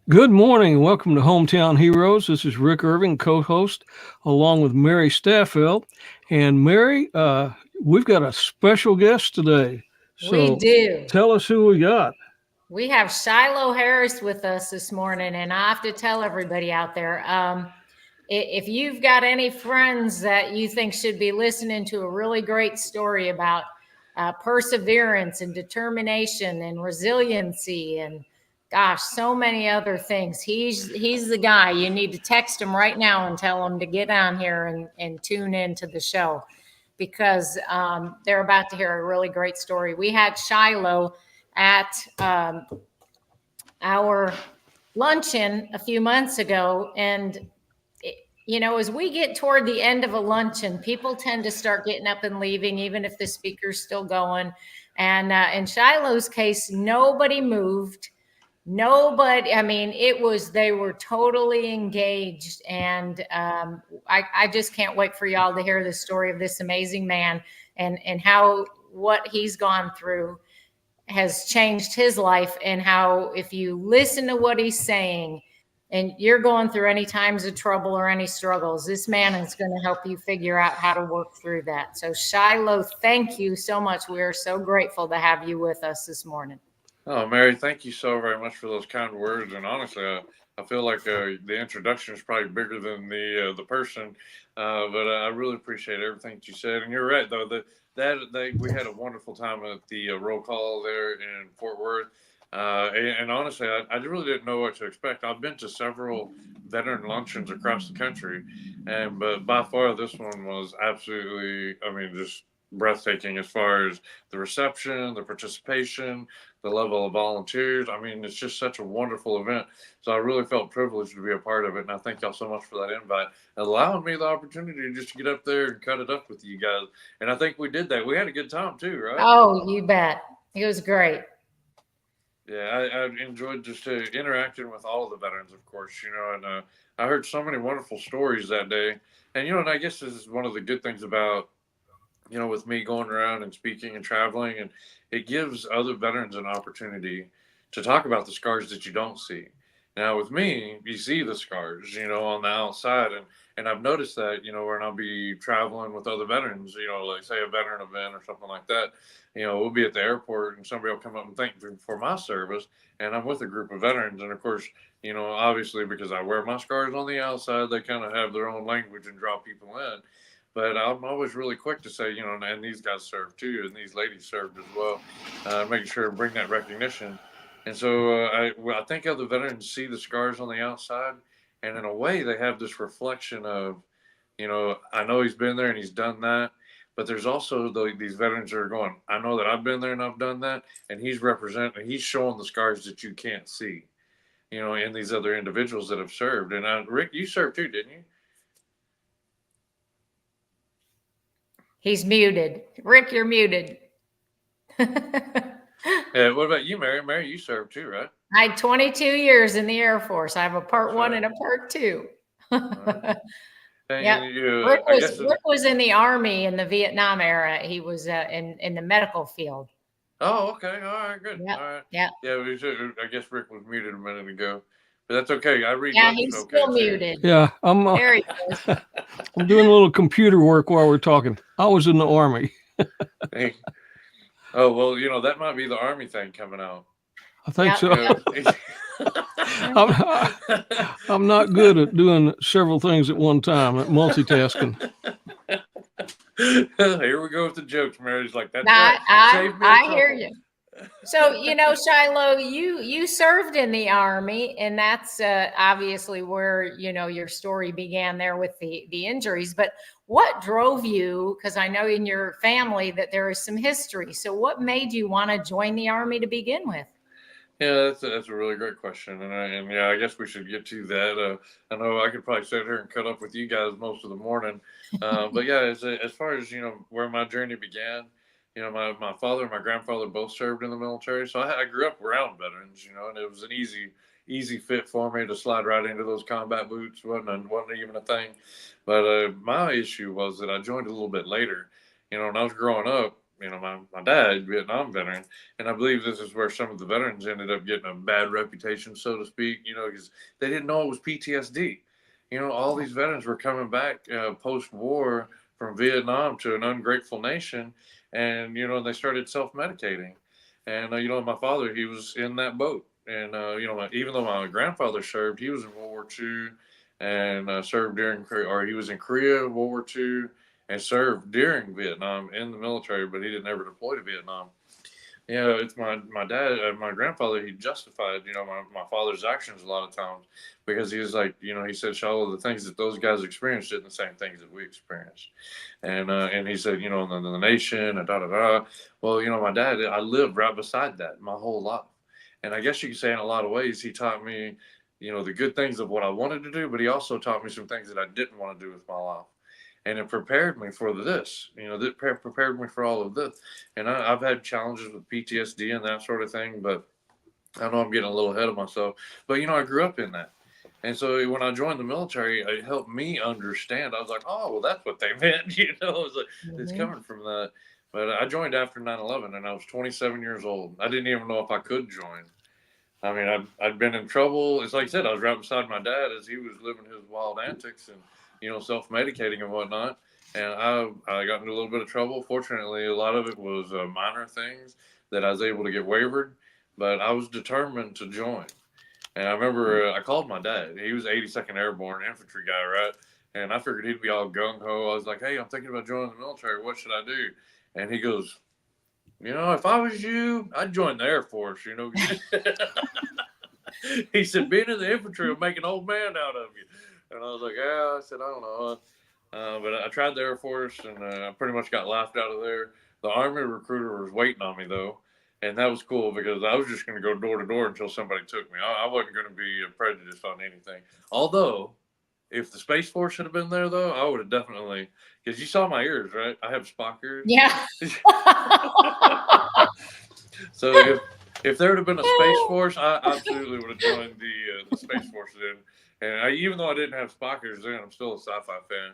Good morning. Welcome to Hometown Heroes. This is Rick Irving, co-host, along with Mary Staffeld. And Mary, we've got a special guest today. We So do. tell us who we got. We have Shilo Harris with us this morning, and I have to tell everybody out there, if you've got any friends that you think should be listening to a really great story about perseverance and determination and resiliency and gosh, so many other things. He's the guy. You need to text him right now and tell him to get on here and tune in to the show because they're about to hear a really great story. We had Shilo at our luncheon a few months ago, and as we get toward the end of a luncheon, people tend to start getting up and leaving, even if the speaker's still going. And in Shiloh's case, nobody moved. Nobody, I mean, they were totally engaged. And I just can't wait for y'all to hear the story of this amazing man and how what he's gone through has changed his life, and how if you listen to what he's saying and you're going through any times of trouble or any struggles, this man is going to help you figure out how to work through that. So Shilo, thank you so much. We are so grateful to have you with us this morning. Oh, Mary, thank you so very much for those kind words. And honestly, I feel like the introduction is probably bigger than the person, but I really appreciate everything that you said. And you're right, though. We had a wonderful time at the roll call there in Fort Worth. And honestly, I really didn't know what to expect. I've been to several veteran luncheons across the country, but by far this one was absolutely, I mean, just breathtaking as far as the reception, the participation, the level of volunteers. I mean, it's just such a wonderful event. So I really felt privileged to be a part of it. And I thank y'all so much for that invite, allowing me the opportunity just to get up there and cut it up with you guys. And I think we did that. We had a good time too, right? Oh, you bet. It was great. Yeah, I enjoyed just interacting with all of the veterans, of course, and I heard so many wonderful stories that day. And I guess this is one of the good things about with me going around and speaking and traveling, and it gives other veterans an opportunity to talk about the scars that you don't see. Now, with me, you see the scars, on the outside, and I've noticed that, when I'll be traveling with other veterans, like say a veteran event or something like that, we'll be at the airport and somebody will come up and thank me for my service, and I'm with a group of veterans, and of course, obviously because I wear my scars on the outside, they kind of have their own language and draw people in. But I'm always really quick to say, and these guys served too, and these ladies served as well, making sure to bring that recognition. And so I think other veterans see the scars on the outside, and in a way, they have this reflection of, I know he's been there and he's done that, but there's also these veterans that are going, I know that I've been there and I've done that, and he's showing the scars that you can't see, in these other individuals that have served. And Rick, you served too, didn't you? He's muted. Rick, you're muted. Yeah, what about you, Mary? Mary, you served too, right? I had 22 years in the Air Force. I have a part one and a part two. Yeah, Rick was in the Army in the Vietnam era. He was in the medical field. Oh, okay. All right, good. Yep. All right. Yeah. Yeah, I guess Rick was muted a minute ago, but that's okay. I read. Yeah, he's still muted. Yeah, There he is. I'm doing a little computer work while we're talking. I was in the Army. Oh, well, that might be the Army thing coming out. I think so. I'm not good at doing several things at one time, at multitasking. Here we go with the jokes, Mary's like, that's right. I hear you. So, Shilo, you served in the Army, and that's obviously where, your story began there with the injuries. But what drove you, because I know in your family that there is some history. So what made you want to join the Army to begin with? Yeah, that's a really great question, and yeah, I guess we should get to that. I know I could probably sit here and cut up with you guys most of the morning, but yeah, as far as where my journey began, my father and my grandfather both served in the military, so I grew up around veterans, and it was an easy fit for me to slide right into those combat boots. wasn't even a thing. But my issue was that I joined a little bit later. When I was growing up, my dad, Vietnam veteran, and I believe this is where some of the veterans ended up getting a bad reputation, so to speak, because they didn't know it was PTSD. All these veterans were coming back post-war from Vietnam to an ungrateful nation, and they started self-medicating. And my father, he was in that boat, and even though my grandfather served, he was in World War II and served during, or he was in Korea, World War II, and served during Vietnam in the military, but he didn't ever deploy to Vietnam. It's my dad, my grandfather. He justified, my father's actions a lot of times because he was like, he said, Shilo, the things that those guys experienced didn't the same things that we experienced, and he said, the nation, and da da da. Well, my dad, I lived right beside that my whole life, and I guess you could say in a lot of ways he taught me, the good things of what I wanted to do, but he also taught me some things that I didn't want to do with my life. And it prepared me for this, that prepared me for all of this. And I've had challenges with PTSD and that sort of thing, but I know I'm getting a little ahead of myself. But, I grew up in that. And so when I joined the military, it helped me understand. I was like, oh, well, that's what they meant. It was like, it's coming from that. But I joined after 9/11, and I was 27 years old. I didn't even know if I could join. I mean, I'd been in trouble. It's like I said, I was right beside my dad as he was living his wild antics and, self-medicating and whatnot. And I got into a little bit of trouble. Fortunately, a lot of it was minor things that I was able to get wavered, but I was determined to join. And I remember I called my dad. He was 82nd Airborne infantry guy, right? And I figured he'd be all gung-ho. I was like, hey, I'm thinking about joining the military. What should I do? And he goes, if I was you, I'd join the Air Force, He said, being in the infantry will make an old man out of you. And I was like, yeah. I said, I don't know. But I tried the Air Force, and I pretty much got laughed out of there. The Army recruiter was waiting on me, though. And that was cool because I was just going to go door to door until somebody took me. I wasn't going to be prejudiced on anything. Although, if the Space Force had been there, though, I would have definitely, because you saw my ears, right? I have Spock ears. Yeah. So if there would have been a Space Force, I absolutely would have joined the Space Force then. And even though I didn't have Spock ears then, I'm still a sci-fi fan.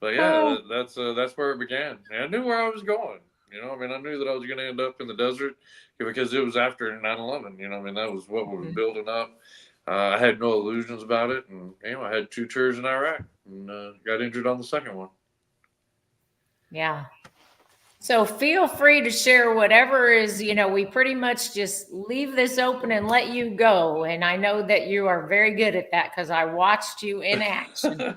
But yeah, that's where it began. And I knew where I was going. I knew that I was going to end up in the desert because it was after 9/11. That was what was building up. I had no illusions about it. And, I had 2 tours in Iraq and got injured on the second one. Yeah. So feel free to share whatever is, we pretty much just leave this open and let you go. And I know that you are very good at that because I watched you in action.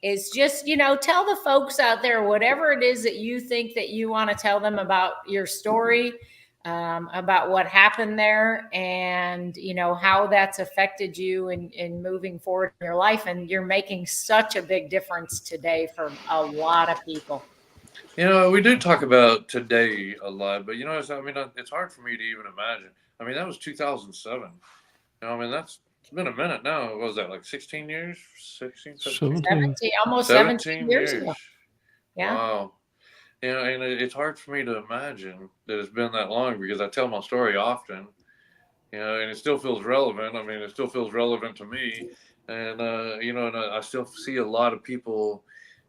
It's just, tell the folks out there, whatever it is that you think that you want to tell them about your story, about what happened there and, how that's affected you in moving forward in your life. And you're making such a big difference today for a lot of people. We do talk about today a lot, but it's hard for me to even imagine. That was 2007. It's been a minute now. What was that, like 16 years? 16, 17? 17, almost 17 years ago. Yeah. Wow. And it's hard for me to imagine that it's been that long because I tell my story often, and it still feels relevant. It still feels relevant to me. And, and I still see a lot of people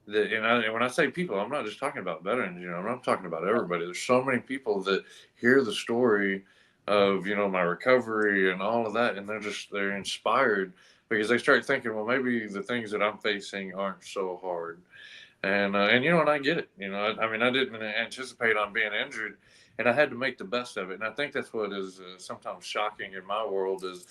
and when I say people, I'm not just talking about veterans, I'm not talking about everybody. There's so many people that hear the story of, my recovery and all of that. And they're inspired because they start thinking, well, maybe the things that I'm facing aren't so hard. And I get it. I didn't anticipate on being injured, and I had to make the best of it. And I think that's what is sometimes shocking in my world is,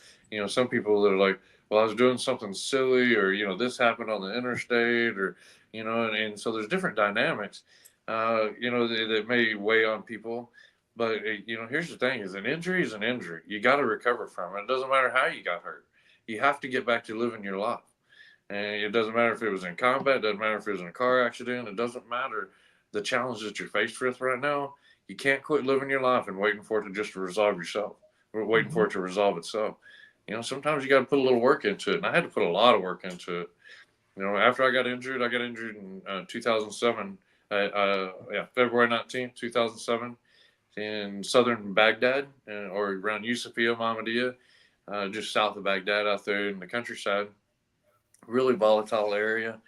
some people that are like, well, I was doing something silly, or, this happened on the interstate, or, and so there's different dynamics, that may weigh on people. But, here's the thing is an injury is an injury. You got to recover from it. It doesn't matter how you got hurt. You have to get back to living your life. And it doesn't matter if it was in combat. It doesn't matter if it was in a car accident. It doesn't matter the challenges that you're faced with right now. You can't quit living your life and waiting for it to just resolve yourself or waiting for it to resolve itself. Sometimes you got to put a little work into it. And I had to put a lot of work into it. After I got injured in 2007, February 19th, 2007, in southern Baghdad, or around Yusufia, Mahmadiyah, just south of Baghdad out there in the countryside. Really volatile area.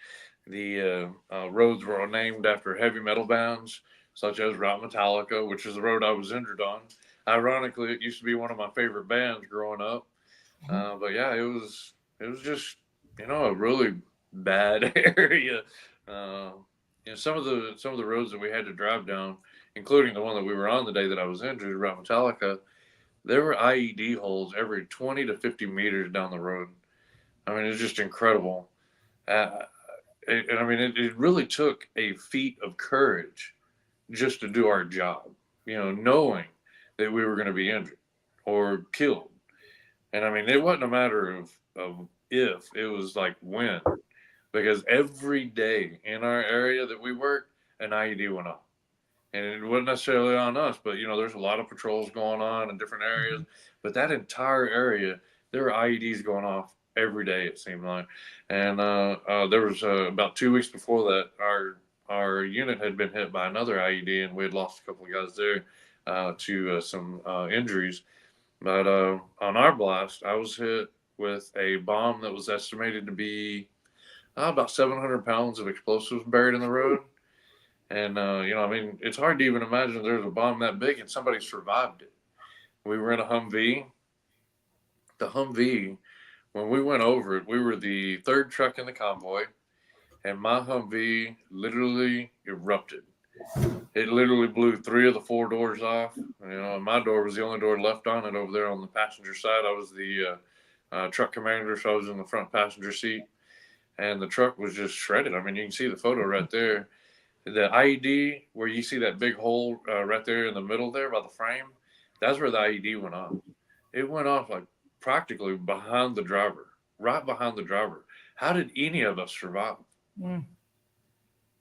The roads were named after heavy metal bands. such as Route Metallica, which is the road I was injured on. Ironically, it used to be one of my favorite bands growing up. But yeah, it was just, a really bad area. Some of the roads that we had to drive down, including the one that we were on the day that I was injured, Route Metallica, there were IED holes every 20 to 50 meters down the road. I mean, it's just incredible. And I mean, it really took a feat of courage just to do our job, knowing that we were going to be injured or killed. And I mean, it wasn't a matter of if, it was like when, because every day in our area that we worked, an IED went off. And it wasn't necessarily on us, but there's a lot of patrols going on in different areas. But that entire area, there were IEDs going off every day, it seemed like. And there was about 2 weeks before that, our unit had been hit by another IED, and we had lost a couple of guys there to some injuries. But on our blast, I was hit with a bomb that was estimated to be about 700 pounds of explosives buried in the road. And, I mean, it's hard to even imagine there's a bomb that big and somebody survived it. We were in a Humvee. The Humvee, when we went over it, we were the third truck in the convoy, and my Humvee literally erupted. It literally blew 3 of the 4 doors off. And my door was the only door left on it over there on the passenger side. I was the truck commander, so I was in the front passenger seat. And the truck was just shredded. I mean, you can see the photo right there. The IED, where you see that big hole right there in the middle there by the frame, that's where the IED went off. It went off like practically behind the driver, right behind the driver. How did any of us survive?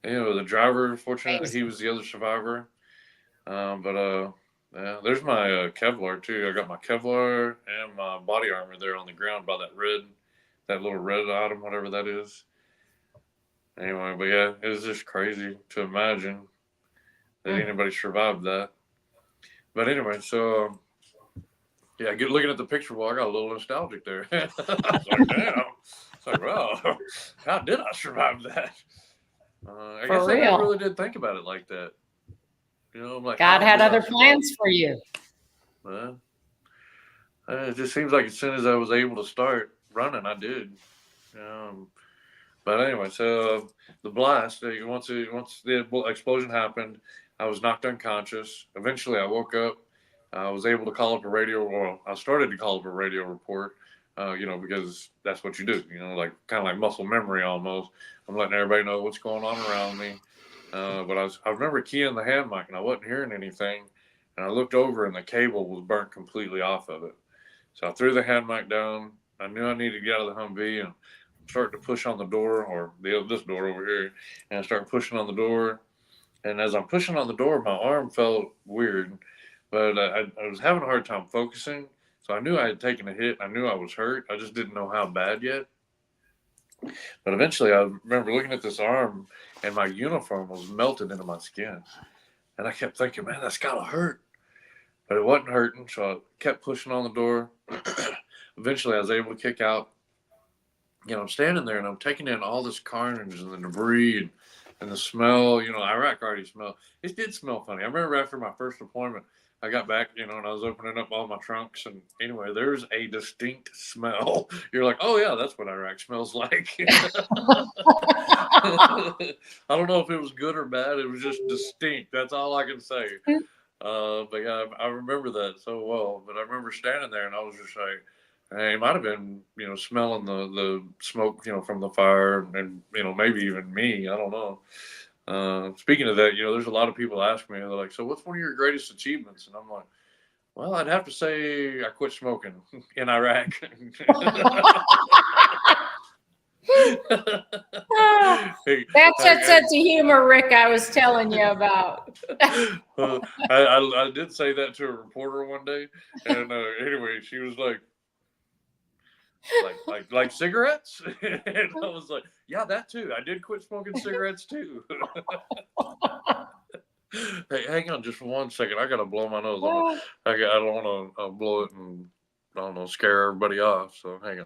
The driver, fortunately, he was the other survivor. Yeah, there's my Kevlar too. I got my Kevlar and my body armor there on the ground by that little red item, whatever that is. Anyway, but yeah, it was just crazy to imagine that anybody survived that. But anyway, so yeah, looking at the picture, well, I got a little nostalgic there. I was like, damn. It's like, wow, how did I survive that? I guess I never really did think about it like that. I'm like, God had other plans for you. Well, it just seems like as soon as I was able to start running, I did. But anyway, so the blast, once the explosion happened, I was knocked unconscious. Eventually, I woke up. I was able to call up a radio. Well, I started to call up a radio report, because that's what you do, kind of like muscle memory almost. I'm letting everybody know what's going on around me. But I remember keying the hand mic, and I wasn't hearing anything. And I looked over, and the cable was burnt completely off of it. So I threw the hand mic down. I knew I needed to get out of the Humvee and start to push on the door, or this door over here, and I started pushing on the door. And as I'm pushing on the door, my arm felt weird, but I was having a hard time focusing. So I knew I had taken a hit. I knew I was hurt. I just didn't know how bad yet. But eventually, I remember looking at this arm, and my uniform was melted into my skin. And I kept thinking, man, that's gotta hurt. But it wasn't hurting, so I kept pushing on the door. Eventually, I was able to kick out. I'm standing there and I'm taking in all this carnage and the debris and the smell. Iraq already smelled. It did smell funny. I remember after my first deployment, I got back, and I was opening up all my trunks. And anyway, there's a distinct smell. You're like, oh, yeah, that's what Iraq smells like. I don't know if it was good or bad. It was just distinct. That's all I can say. But yeah, I remember that so well. But I remember standing there and I was just like, it might have been, smelling the smoke, from the fire, and maybe even me. I don't know. Speaking of that, there's a lot of people ask me, they're like, so what's one of your greatest achievements? And I'm like, well, I'd have to say I quit smoking in Iraq. That's that sense of humor, Rick, I was telling you about. I did say that to a reporter one day, and anyway, she was like cigarettes? And I was like, yeah, that too. I did quit smoking cigarettes too. Hey, hang on just for 1 second. I gotta blow my nose. I don't want to blow it and I don't know, scare everybody off. So hang on.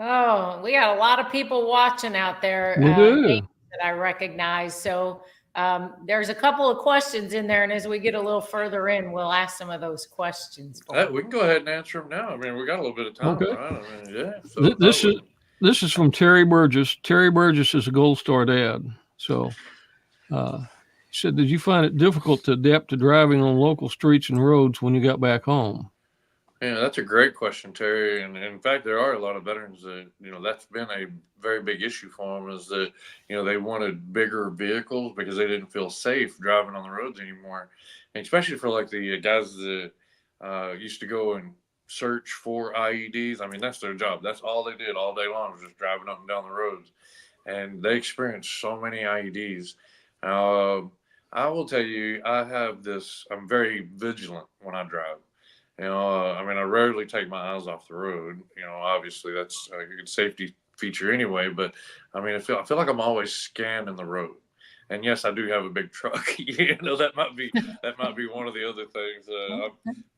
Oh, we got a lot of people watching out there. We do. that I recognize. So there's a couple of questions in there, and as we get a little further in, we'll ask some of those questions. We can go ahead and answer them now. I mean, we got a little bit of time, Okay. right? I mean, yeah. So This is from Terry Burgess. Terry Burgess is a Gold Star dad. So he said, did you find it difficult to adapt to driving on local streets and roads when you got back home? Yeah, that's a great question, Terry. And in fact, there are a lot of veterans that, that's been a very big issue for them, is that, they wanted bigger vehicles because they didn't feel safe driving on the roads anymore. And especially for like the guys that used to go and search for IEDs. I mean, that's their job. That's all they did all day long, was just driving up and down the roads. And they experienced so many IEDs. I will tell you, I'm very vigilant when I drive. I mean, I rarely take my eyes off the road. Obviously that's a good safety feature anyway, but I mean, I feel like I'm always scanning the road. And yes, I do have a big truck. That might be one of the other things.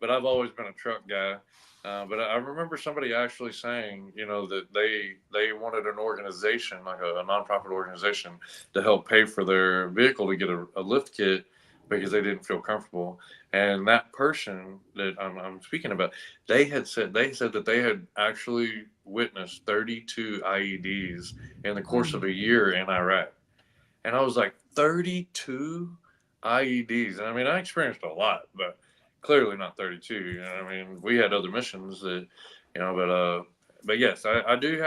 But I've always been a truck guy. But I remember somebody actually saying, that they wanted an organization, like a nonprofit organization, to help pay for their vehicle to get a lift kit because they didn't feel comfortable. And that person that I'm speaking about, they said that they had actually witnessed 32 IEDs in the course of a year in Iraq. And I was like, 32 IEDs. And I mean, I experienced a lot, but clearly not 32. I mean, we had other missions that, but yes, I did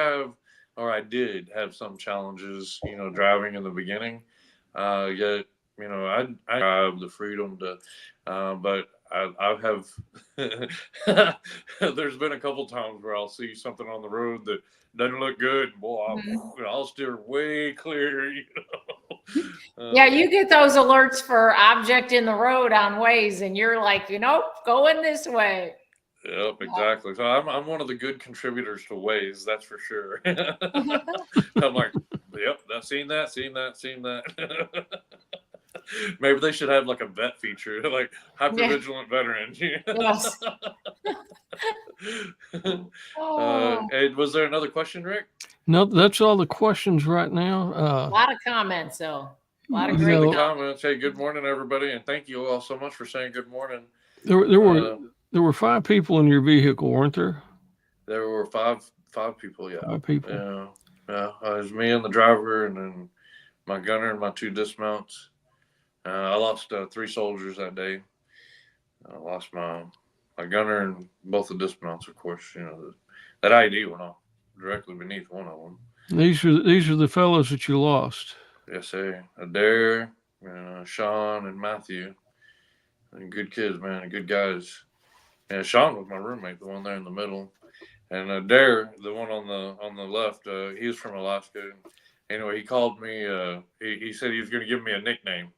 have some challenges, driving in the beginning. Yet, I have the freedom to, but I have, there's been a couple times where I'll see something on the road that doesn't look good. Boy, I'll steer way clear, Yeah, you get those alerts for object in the road on Waze, and you're like, going this way. Yep, exactly. So I'm one of the good contributors to Waze, that's for sure. I'm like, yep, I've seen that. Maybe they should have like a vet feature, like hypervigilant veteran. Yes. And was there another question, Rick? No, that's all the questions right now. A lot of comments, though. A lot of great great comments. Hey, good morning, everybody, and thank you all so much for saying good morning. There were 5 people in your vehicle, weren't there? There were five people. Yeah, 5 people. Yeah. It was me and the driver, and then my gunner and my 2 dismounts. I lost 3 soldiers that day. I lost my gunner and both the dismounts, of course. That IED went off directly beneath one of them. These are the fellows that you lost. Yes, sir. Adair, Sean, and Matthew. And good kids, man. Good guys. And Sean was my roommate, the one there in the middle. And Adair, the one on the left, he was from Alaska. Anyway, he called me. He said he was going to give me a nickname.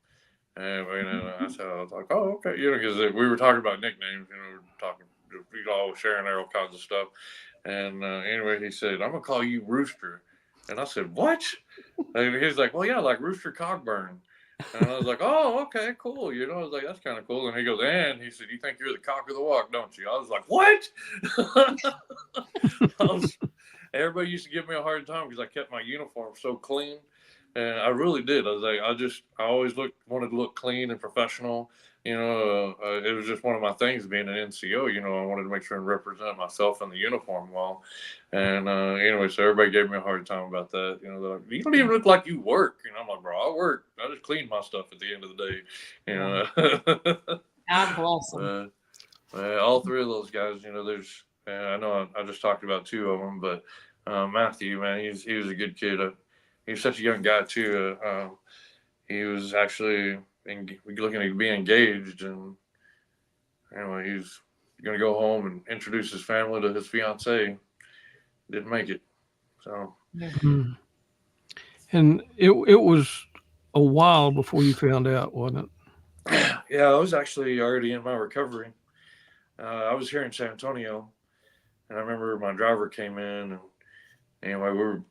And I was like, oh, okay. Because we were talking about nicknames. We were talking, all sharing all kinds of stuff. And anyway, he said, I'm going to call you Rooster. And I said, what? And he's like, well, yeah, like Rooster Cogburn. And I was like, oh, okay, cool. I was like, that's kind of cool. And he goes, and he said, you think you're the cock of the walk, don't you? I was like, what? Everybody used to give me a hard time because I kept my uniform so clean. And I really did. I was like, I always wanted to look clean and professional. It was just one of my things being an NCO. I wanted to make sure and represent myself in the uniform well. And anyway, so everybody gave me a hard time about that. They're like, you don't even look like you work. I'm like, bro, I work. I just clean my stuff at the end of the day. God bless them. All 3 of those guys. There's. I know I just talked about 2 of them, but Matthew, man, he was a good kid. He was such a young guy too. He was actually looking to be engaged, and anyway, he's going to go home and introduce his family to his fiancee. Didn't make it, so. And it was a while before you found out, wasn't it? Yeah, I was actually already in my recovery. I was here in San Antonio, and I remember my driver came in, and anyway, we were,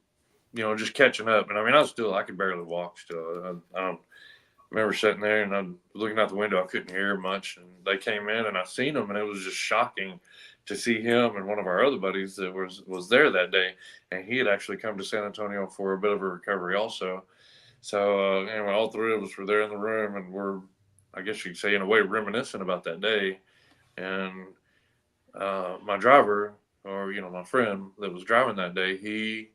just catching up. And I mean, I could barely walk still. I remember sitting there and I'm looking out the window. I couldn't hear much. And they came in and I seen them, and it was just shocking to see him and one of our other buddies that was there that day. And he had actually come to San Antonio for a bit of a recovery also. So anyway, all three of us were there in the room, and we're, I guess you could say, in a way, reminiscing about that day. And my driver, or my friend that was driving that day, he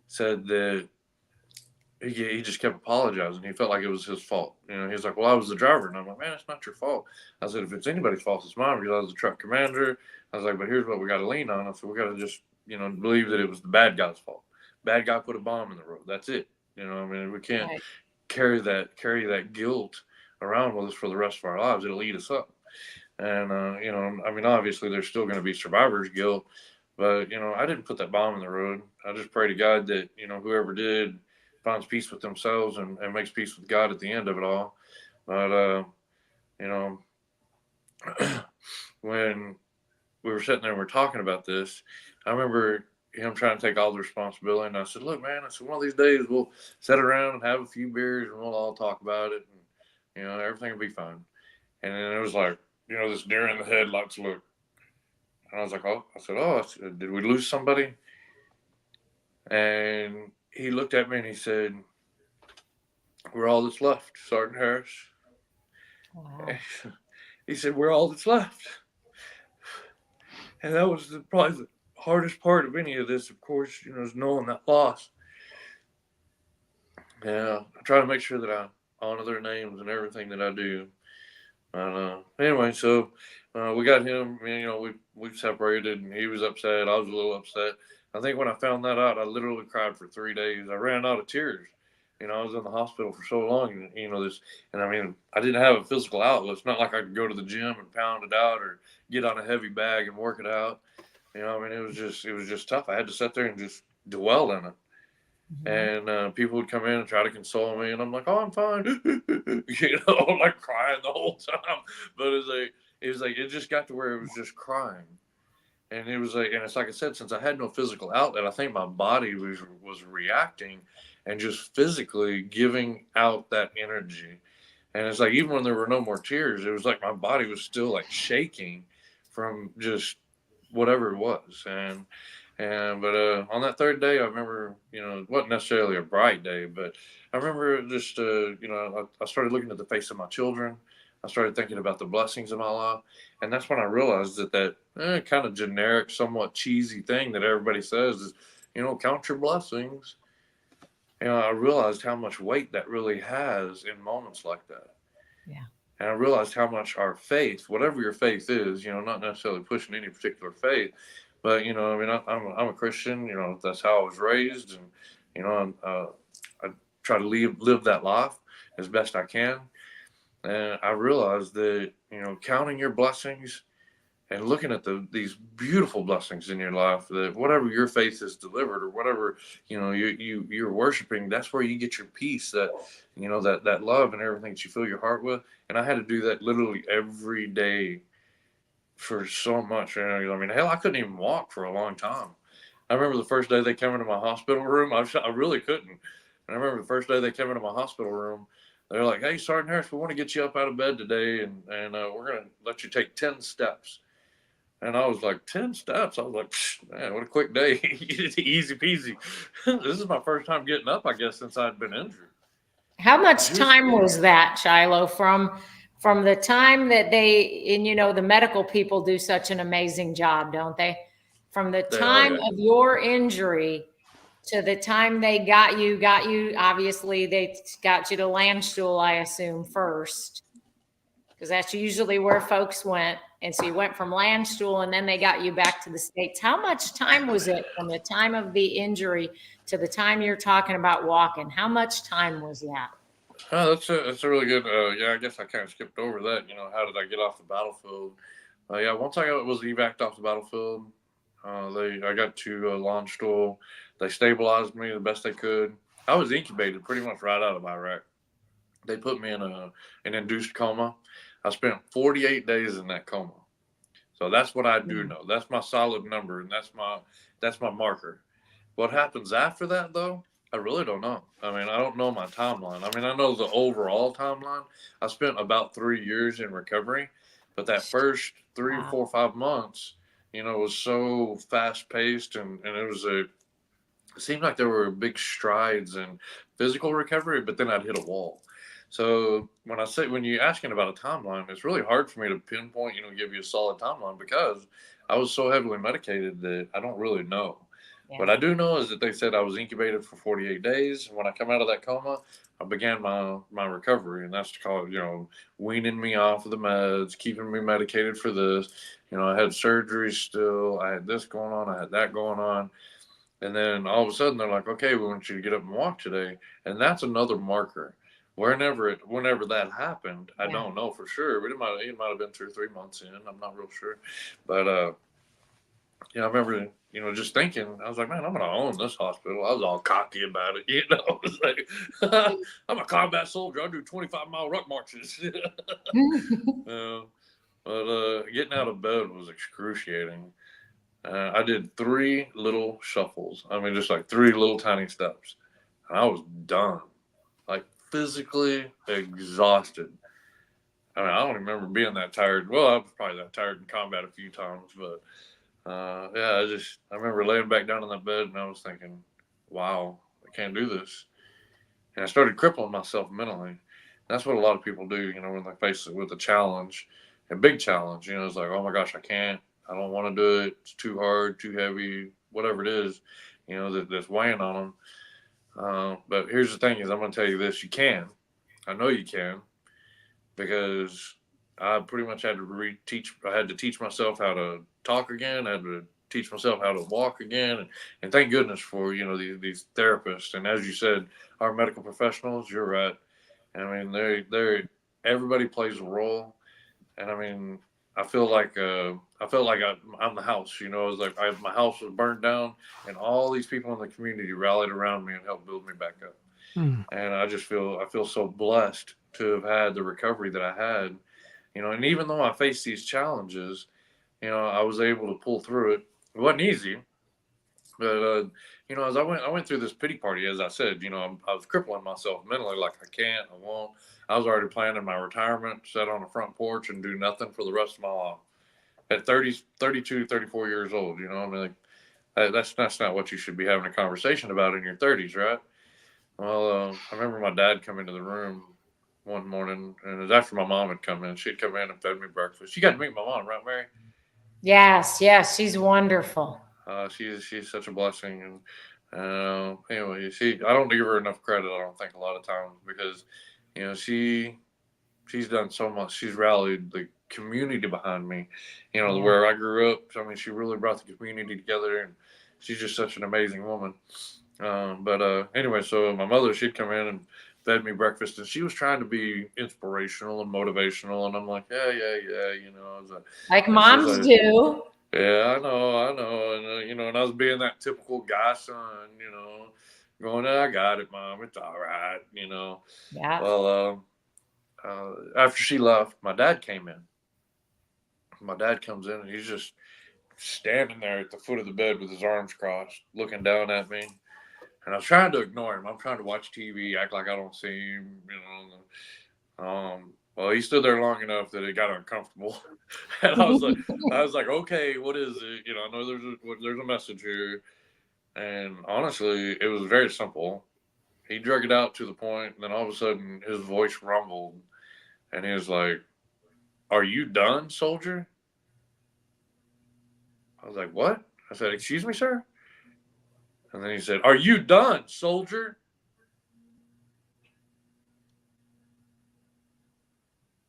said that he just kept apologizing. He felt like it was his fault. He was like, "Well, I was the driver," and I'm like, "Man, it's not your fault." I said, "If it's anybody's fault, it's mine because I was the truck commander." I was like, "But here's what we got to lean on. I said, we got to just believe that it was the bad guy's fault. Bad guy put a bomb in the road. That's it. I mean, we can't Right. carry that guilt around with us for the rest of our lives. It'll eat us up." And I mean, obviously, there's still going to be survivor's guilt, but I didn't put that bomb in the road. I just pray to God that whoever did finds peace with themselves and makes peace with God at the end of it all. But you know, when we were sitting there and we are talking about this, I remember him trying to take all the responsibility, and I said, "Look, man," I said, "one of these days we'll sit around and have a few beers and we'll all talk about it, and everything will be fine." And then it was like, this deer in the headlights look. And I was like, "Oh," I said, "Did we lose somebody?" And he looked at me and he said, "We're all that's left, Sergeant Harris." Wow. He said, "We're all that's left." And that was probably the hardest part of any of this, of course, is knowing that loss. Yeah, I try to make sure that I honor their names and everything that I do. Anyway, so we got him. We separated, and he was upset. I was a little upset. I think when I found that out, I literally cried for 3 days. I ran out of tears. I was in the hospital for so long, and and I mean, I didn't have a physical outlet. It's not like I could go to the gym and pound it out or get on a heavy bag and work it out. I mean, it was just tough. I had to sit there and just dwell in it. Mhm. And people would come in and try to console me, and I'm like, "Oh, I'm fine," like crying the whole time. But it just got to where it was just crying, and it was like, and it's like I said, since I had no physical outlet, I think my body was reacting and just physically giving out that energy. And it's like, even when there were no more tears, it was like my body was still like shaking from just whatever it was. But on that third day, I remember, it wasn't necessarily a bright day, but I remember just, I started looking at the face of my children. I started thinking about the blessings of my life. And that's when I realized that kind of generic, somewhat cheesy thing that everybody says is, count your blessings. I realized how much weight that really has in moments like that. Yeah. And I realized how much our faith, whatever your faith is, not necessarily pushing any particular faith, but I mean, I'm a Christian. That's how I was raised, and I try to live that life as best I can. And I realized that counting your blessings and looking at these beautiful blessings in your life, that whatever your faith has delivered or whatever you're worshiping, that's where you get your peace, that love and everything that you fill your heart with. And I had to do that literally every day for so much. I mean, hell, I couldn't even walk for a long time. I remember the first day they came into my hospital room. I really couldn't. And I remember the first day they came into my hospital room. They're like, "Hey, Sergeant Harris, we want to get you up out of bed today, and we're going to let you take 10 steps." And I was like, 10 steps? I was like, "Man, what a quick day." Easy peasy. This is my first time getting up, I guess, since I'd been injured. How much Just, time was that, Shiloh, from the time that the medical people do such an amazing job, don't they? From the oh, time yeah. of your injury to the time they got you, obviously they got you to Landstuhl, I assume, first, because that's usually where folks went. And so you went from Landstuhl and then they got you back to the States. How much time was it from the time of the injury to the time you're talking about walking? How much time was that? Oh, that's a really good. Yeah, I guess I kind of skipped over that. How did I get off the battlefield? Yeah, once I was evac'd off the battlefield, I got to Landstuhl. They stabilized me the best they could. I was incubated pretty much right out of Iraq. They put me in an induced coma. I spent 48 days in that coma. So that's what I do know. That's my solid number, and that's my marker. What happens after that, though, I really don't know. I mean, I don't know my timeline. I mean, I know the overall timeline. I spent about 3 years in recovery, but that first three, Wow. 4, 5 months, was so fast paced, and it was it seemed like there were big strides in physical recovery, but then I'd hit a wall. So when you're asking about a timeline, it's really hard for me to pinpoint, give you a solid timeline because I was so heavily medicated that I don't really know. What Yeah. I do know is that they said I was incubated for 48 days. When I come out of that coma, I began my recovery, and that's called, weaning me off of the meds, keeping me medicated for this. I had surgery still. I had this going on. I had that going on. And then all of a sudden they're like, okay, we want you to get up and walk today. And that's another marker. Whenever that happened, I Yeah. don't know for sure, but it might have been 2 or 3 months in. I'm not real sure. But I remember, just thinking, I was like, man, I'm gonna own this hospital. I was all cocky about it, I was like, I'm a combat soldier. I do 25-mile ruck marches. But getting out of bed was excruciating. I did 3 little shuffles. I mean, just like 3 little tiny steps. And I was done. Like physically exhausted. I mean, I don't remember being that tired. Well, I was probably that tired in combat a few times, but yeah, I remember laying back down in that bed and I was thinking, wow, I can't do this. And I started crippling myself mentally. That's what a lot of people do, when they face it with a challenge, a big challenge. It's like, oh my gosh, I can't. I don't want to do it. It's too hard, too heavy, whatever it is, that's weighing on them. But here's the thing: is I'm going to tell you this: you can. I know you can because I pretty much had to reteach. I had to teach myself how to talk again. I had to teach myself how to walk again, and thank goodness for these therapists. And as you said, our medical professionals. You're right. I mean, they everybody plays a role, and I mean, I felt like I'm the house. It was like my house was burned down, and all these people in the community rallied around me and helped build me back up. Hmm. And I feel so blessed to have had the recovery that I had. And even though I faced these challenges, I was able to pull through it. It wasn't easy, but as I went through this pity party, as I said, I was crippling myself mentally, like I can't, I won't. I was already planning my retirement, sit on the front porch and do nothing for the rest of my life. At 30, 32, 34 years old, I mean, like, that's not what you should be having a conversation about in your 30s, right? Well, I remember my dad come into the room one morning, and it was after my mom had come in. She'd come in and fed me breakfast. You got to meet my mom, right, Mary? Yes, yes, she's wonderful. She's such a blessing, and anyway, I don't give her enough credit. I don't think a lot of times because she's done so much. She's rallied the community behind me. Yeah. Where I grew up. I mean, she really brought the community together, and she's just such an amazing woman. But anyway, so my mother, she'd come in and fed me breakfast, and she was trying to be inspirational and motivational, and I'm like, yeah, yeah, yeah, I was like, Like and she's moms like, do. yeah, I know, and and I was being that typical guy son, going, I got it, mom, it's all right. Yeah. Well, after she left, my dad came in. My dad comes in, and he's just standing there at the foot of the bed with his arms crossed, looking down at me. And I was trying to ignore him. I'm trying to watch TV, act like I don't see him. Well, he stood there long enough that it got uncomfortable, and I was like, okay, what is it? I know there's a message here, and honestly, it was very simple. He drug it out to the point, and then all of a sudden, his voice rumbled, and he was like, "Are you done, soldier?" I was like, "What?" I said, "Excuse me, sir." And then he said, "Are you done, soldier?"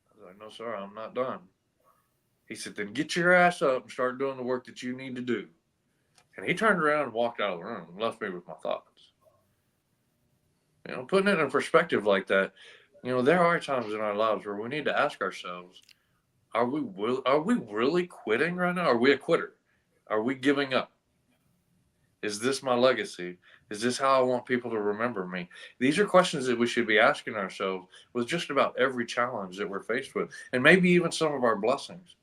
I was like, "No, sir, I'm not done." He said, "Then get your ass up and start doing the work that you need to do." And he turned around and walked out of the room and left me with my thoughts. Putting it in perspective like that, there are times in our lives where we need to ask ourselves, are we really quitting right now? Are we a quitter? Are we giving up? Is this my legacy? Is this how I want people to remember me? These are questions that we should be asking ourselves with just about every challenge that we're faced with, and maybe even some of our blessings.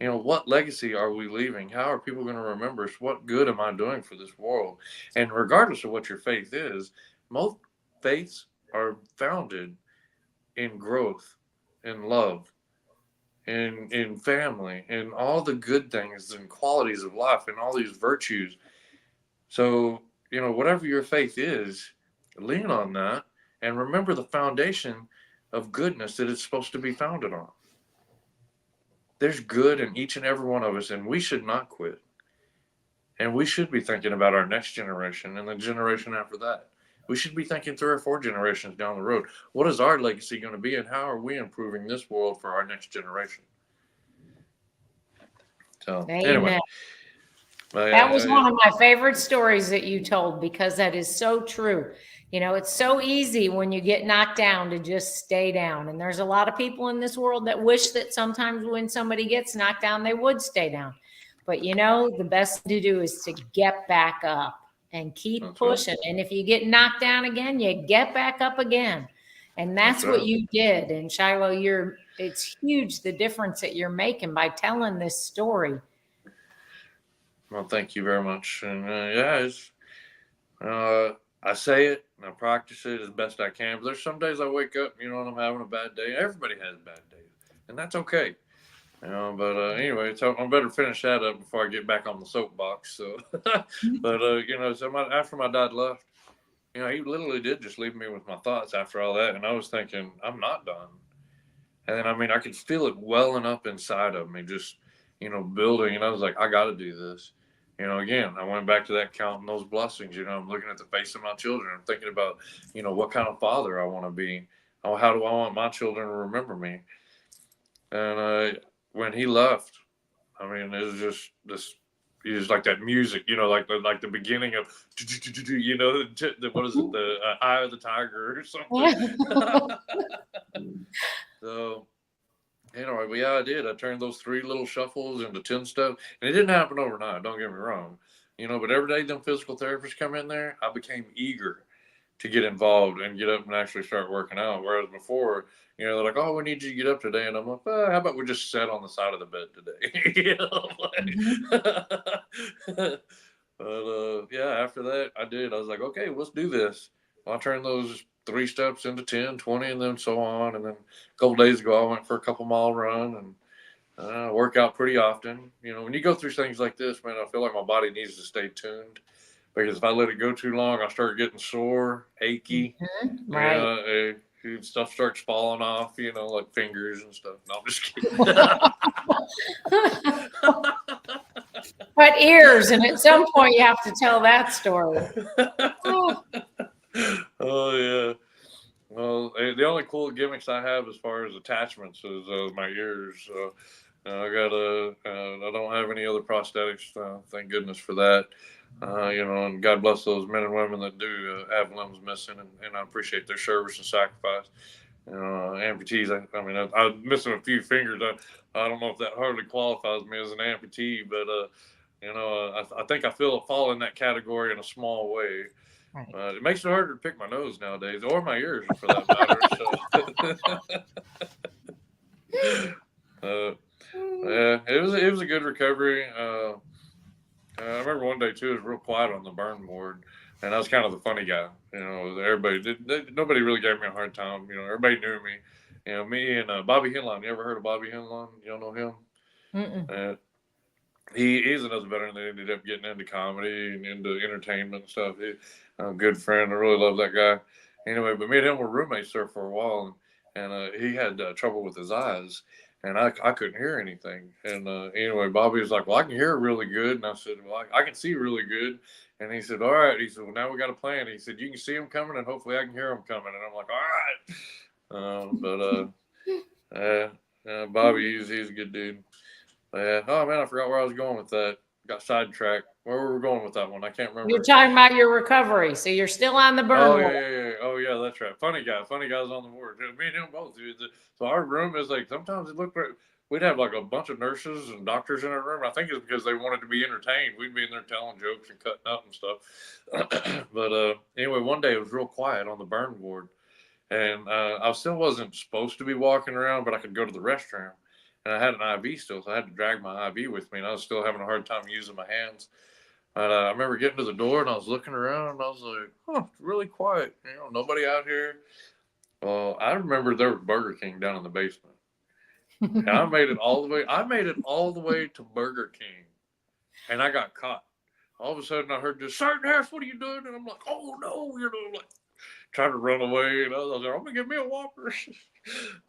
What legacy are we leaving? How are people going to remember us? What good am I doing for this world? And regardless of what your faith is, most faiths are founded in growth, in love, in family, in all the good things and qualities of life, and all these virtues. So whatever your faith is, lean on that and remember the foundation of goodness that it's supposed to be founded on. There's good in each and every one of us, and we should not quit. And we should be thinking about our next generation and the generation after that. We should be thinking 3 or 4 generations down the road. What is our legacy going to be, and how are we improving this world for our next generation? So, anyway. That was one of my favorite stories that you told, because that is so true. It's so easy when you get knocked down to just stay down. And there's a lot of people in this world that wish that sometimes when somebody gets knocked down, they would stay down. But the best thing to do is to get back up and keep pushing. Right. And if you get knocked down again, you get back up again. And that's what you did. And Shilo, it's huge, the difference that you're making by telling this story. Well, thank you very much. And I say it and I practice it as best I can. But there's some days I wake up, and I'm having a bad day. Everybody has bad days, and that's okay. But anyway, so I better finish that up before I get back on the soapbox. So, but so after my dad left, he literally did just leave me with my thoughts after all that, and I was thinking, I'm not done. And then I could feel it welling up inside of me, just building, and I was like, I got to do this. Again, I went back to that, counting those blessings. I'm looking at the face of my children. I'm thinking about, what kind of father I want to be. How do I want my children to remember me? And when he left, it was just this. It was like that music, like the beginning of, what is it, the Eye of the Tiger or something. So. Anyway, I did. I turned those 3 little shuffles into 10 steps, and it didn't happen overnight. Don't get me wrong, but every day them physical therapists come in there, I became eager to get involved and get up and actually start working out. Whereas before, they're like, "Oh, we need you to get up today," and I'm like, "How about we just sit on the side of the bed today?" But after that, I did. I was like, "Okay, let's do this." Well, I turned those 3 steps into 10, 20, and then so on. And then a couple days ago, I went for a couple-mile run and work out pretty often. When you go through things like this, man, I feel like my body needs to stay tuned, because if I let it go too long, I start getting sore, achy. Mm-hmm. Right. Stuff starts falling off, like fingers and stuff. No, I'm just kidding. But ears, and at some point you have to tell that story. Oh yeah. Well, the only cool gimmicks I have as far as attachments is my ears. I don't have any other prosthetics. Thank goodness for that. And God bless those men and women that do have limbs missing, and I appreciate their service and sacrifice. Amputees, I'm missing a few fingers. I don't know if that hardly qualifies me as an amputee, but I think I fall in that category in a small way. Right. It makes it harder to pick my nose nowadays, or my ears for that matter. It was a good recovery. I remember one day too, it was real quiet on the burn ward, and I was kind of the funny guy. Nobody really gave me a hard time. Everybody knew me. Me and Bobby Henlon. You ever heard of Bobby Henlon? You don't know him? He's another veteran that ended up getting into comedy and into entertainment and stuff. He's a good friend. I really love that guy. Anyway, but me and him were roommates there for a while, and he had trouble with his eyes, and I couldn't hear anything. And anyway, Bobby was like, "Well, I can hear really good," and I said, "Well, I can see really good." And he said, "All right." He said, "Well, now we got a plan." He said, "You can see him coming, and hopefully I can hear him coming." And I'm like, "All right." Bobby, he's a good dude. Oh man, I forgot where I was going with that. Got sidetracked. Where were we going with that one? I can't remember. You're talking about your recovery, so you're still on the burn ward. Yeah. Oh yeah, that's right. Funny guys on the ward. Me and him both. So our room is like, sometimes it looked like we'd have like a bunch of nurses and doctors in our room. I think it's because they wanted to be entertained. We'd be in there telling jokes and cutting up and stuff. But anyway, one day it was real quiet on the burn ward, and I still wasn't supposed to be walking around, but I could go to the restroom. And I had an IV still, so I had to drag my IV with me, and I was still having a hard time using my hands. And I remember getting to the door, and I was looking around, and I was like, it's really quiet. Nobody out here. Well, I remember there was Burger King down in the basement. And I made it all the way to Burger King, and I got caught. all of a sudden I heard this, Sergeant Harris, what are you doing? And I'm like, oh no, like trying to run away. And I was like, I'm gonna get me a Whopper.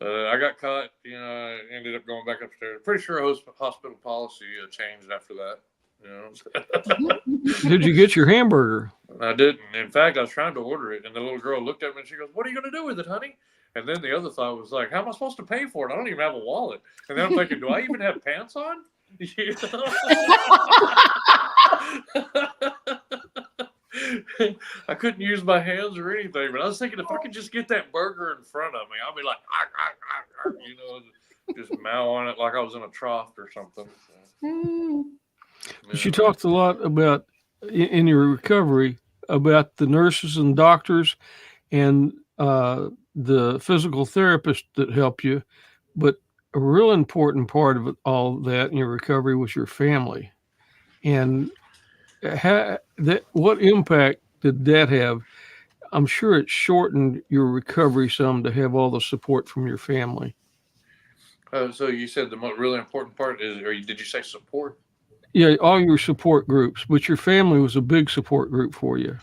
I got caught. I ended up going back upstairs. Pretty sure hospital policy changed after that. Did you get your hamburger? I didn't. In fact, I was trying to order it, and the little girl looked at me and she goes, "What are you going to do with it, honey?" And then the other thought was like, "How am I supposed to pay for it? I don't even have a wallet." And then I'm thinking, "Do I even have pants on?" I couldn't use my hands or anything, but I was thinking if I could just get that burger in front of me, I'll be like, just mow on it like I was in a trough or something. But you talked a lot about in your recovery about the nurses and doctors and the physical therapists that help you, but a real important part of all that in your recovery was your family. And what impact did that have? I'm sure it shortened your recovery some to have all the support from your family. So you said the really important part is, or did you say support? Yeah, all your support groups, but your family was a big support group for you.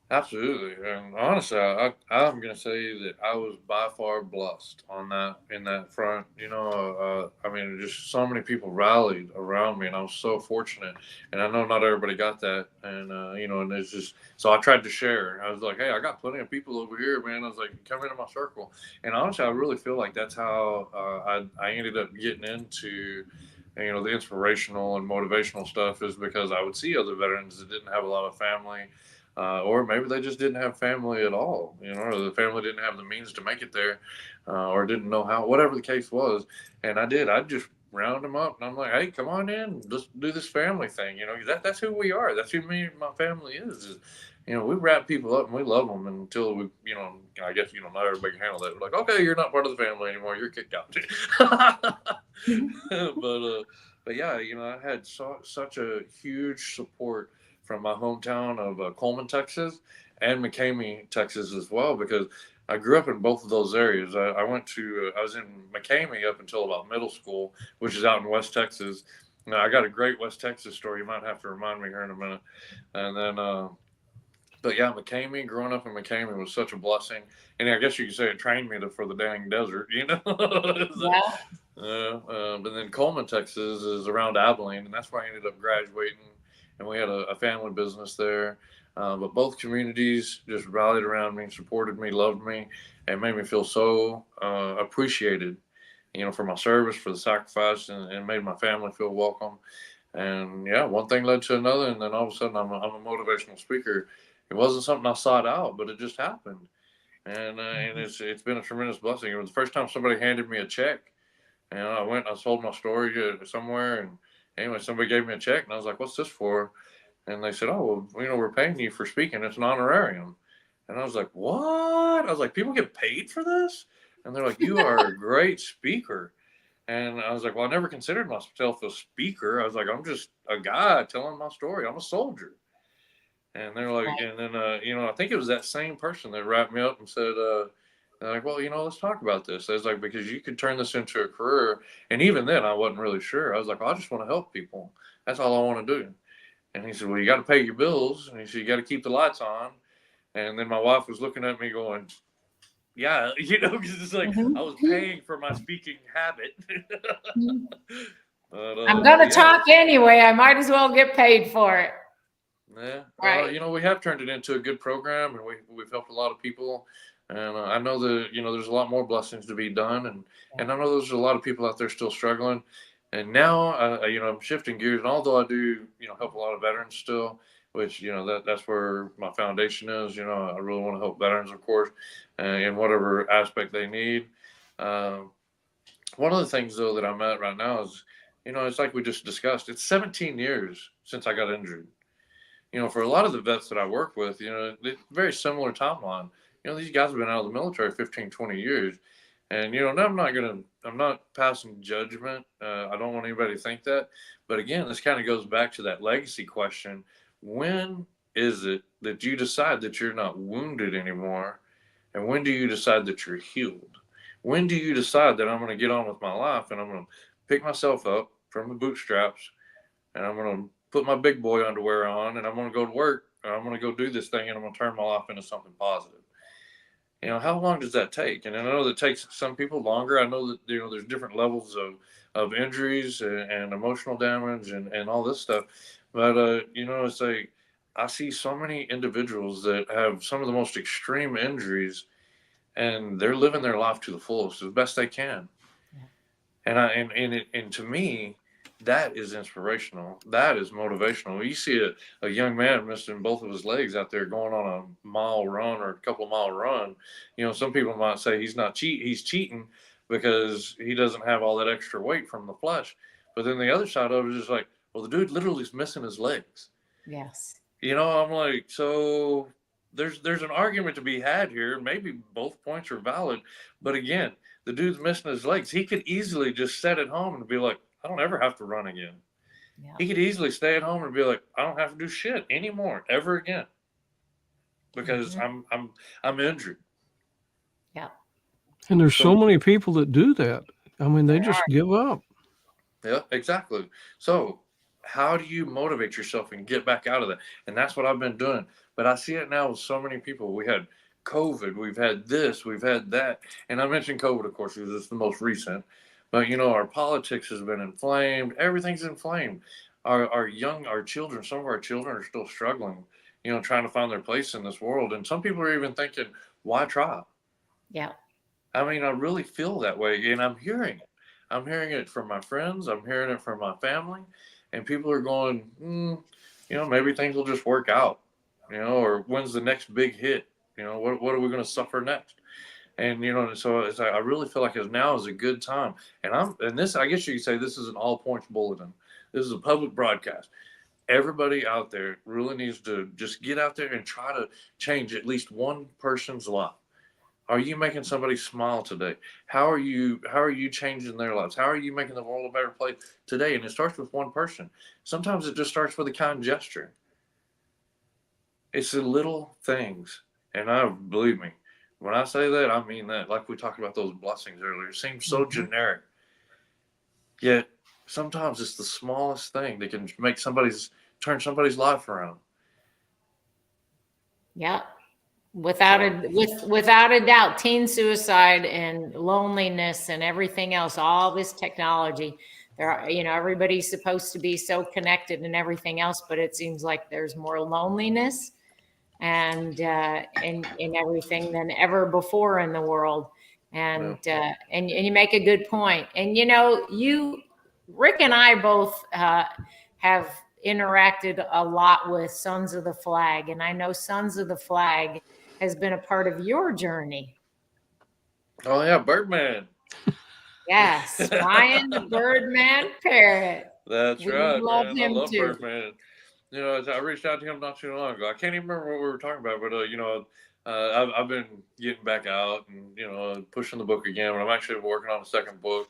Absolutely, and honestly, I'm going to say that I was by far blessed in that front. I mean, just so many people rallied around me, and I was so fortunate. And I know not everybody got that, and and it's just so I tried to share. I was like, hey, I got plenty of people over here, man. I was like, come into my circle, and honestly, I really feel like that's how I ended up getting into. The inspirational and motivational stuff is because I would see other veterans that didn't have a lot of family. Or maybe they just didn't have family at all, or the family didn't have the means to make it there, or didn't know how, whatever the case was. And I'd just round them up and I'm like, hey, come on in, let's do this family thing. That's who we are. That's who me and my family is, we wrap people up and we love them until we, I guess, not everybody can handle that. We're like, okay, you're not part of the family anymore. You're kicked out. But yeah, I had such a huge support from my hometown of Coleman, Texas, and McCamey, Texas as well, because I grew up in both of those areas. I was in McCamey up until about middle school, which is out in West Texas. Now, I got a great West Texas story. You might have to remind me here in a minute. And then, but yeah, growing up in McCamey was such a blessing. And I guess you could say it trained me for the dang desert, Yeah. But then Coleman, Texas is around Abilene, and that's where I ended up graduating. And we had a family business there. But both communities just rallied around me, supported me, loved me, and made me feel so appreciated, for my service, for the sacrifice, and made my family feel welcome. And yeah, one thing led to another, and then all of a sudden I'm a motivational speaker. It wasn't something I sought out, but it just happened. And it's been a tremendous blessing. It was the first time somebody handed me a check. And I went and I told my story somewhere, and anyway, somebody gave me a check, and I was like, what's this for? And they said, oh, well, we're paying you for speaking. It's an honorarium. And I was like, what? I was like, people get paid for this? And they're like, you are a great speaker. And I was like, well, I never considered myself a speaker. I was like, I'm just a guy telling my story. I'm a soldier. And they're like, and then, I think it was that same person that wrapped me up and said, they're like, well, let's talk about this. I was like, because you could turn this into a career. And even then, I wasn't really sure. I was like, well, I just want to help people. That's all I want to do. And he said, well, you got to pay your bills. And he said, you got to keep the lights on. And then my wife was looking at me going, yeah, because it's like I was paying for my speaking habit. But, I'm going to talk anyway. I might as well get paid for it. Yeah. Right. We have turned it into a good program, and we've helped a lot of people. And I know that, there's a lot more blessings to be done. And I know there's a lot of people out there still struggling. And now, I'm shifting gears. And although I do, help a lot of veterans still, which, that's where my foundation is. I really want to help veterans, of course, in whatever aspect they need. One of the things, though, that I'm at right now is, it's like we just discussed. It's 17 years since I got injured. For a lot of the vets that I work with, very similar timeline. These guys have been out of the military 15, 20 years. And, I'm not passing judgment. I don't want anybody to think that. But again, this kind of goes back to that legacy question. When is it that you decide that you're not wounded anymore? And when do you decide that you're healed? When do you decide that I'm going to get on with my life and I'm going to pick myself up from the bootstraps and I'm going to put my big boy underwear on, and I'm going to go to work, and I'm going to go do this thing, and I'm going to turn my life into something positive. How long does that take? And I know that takes some people longer. I know that, there's different levels of injuries and emotional damage and all this stuff. But, it's like I see so many individuals that have some of the most extreme injuries, and they're living their life to the fullest as best they can. Yeah. And to me, that is inspirational. That is motivational. You see a young man missing both of his legs out there going on a mile run or a couple of mile run. Some people might say he's cheating because he doesn't have all that extra weight from the flesh. But then the other side of it is like, well, the dude literally is missing his legs. Yes. I'm like, so there's an argument to be had here. Maybe both points are valid, but again, the dude's missing his legs. He could easily just sit at home and be like, I don't ever have to run again. Yeah. He could easily stay at home and be like, I don't have to do shit anymore ever again because I'm injured. Yeah. And there's so many people that do that. I mean, they just give up. Yeah, exactly. So how do you motivate yourself and get back out of that? And that's what I've been doing. But I see it now with so many people. We had COVID, we've had this, we've had that. And I mentioned COVID, of course, because it's the most recent. But, our politics has been inflamed. Everything's inflamed. Our children, some of our children are still struggling, trying to find their place in this world. And some people are even thinking, why try? Yeah. I mean, I really feel that way. And I'm hearing it. I'm hearing it from my friends. I'm hearing it from my family. And people are going, maybe things will just work out, or when's the next big hit? What are we going to suffer next? And, so it's like, I really feel like now is a good time. And this, I guess you could say this is an all points bulletin. This is a public broadcast. Everybody out there really needs to just get out there and try to change at least one person's life. Are you making somebody smile today? How are you changing their lives? How are you making the world a better place today? And it starts with one person. Sometimes it just starts with a kind gesture. It's the little things. And believe me, when I say that, I mean that. Like we talked about those blessings earlier. It seems so generic. Yet sometimes it's the smallest thing that can turn somebody's life around. Yeah. Without a doubt, teen suicide and loneliness and everything else, all this technology, everybody's supposed to be so connected and everything else, but it seems like there's more loneliness and everything than ever before in the world. And you make a good point. And Rick and I both have interacted a lot with Sons of the Flag, and I know Sons of the Flag has been a part of your journey. Oh yeah, Birdman. Yes, Ryan the Birdman Parrott. That's right, love man. him I love too. Birdman. I reached out to him not too long ago. I can't even remember what we were talking about, but I've been getting back out and pushing the book again. But I'm actually working on a second book,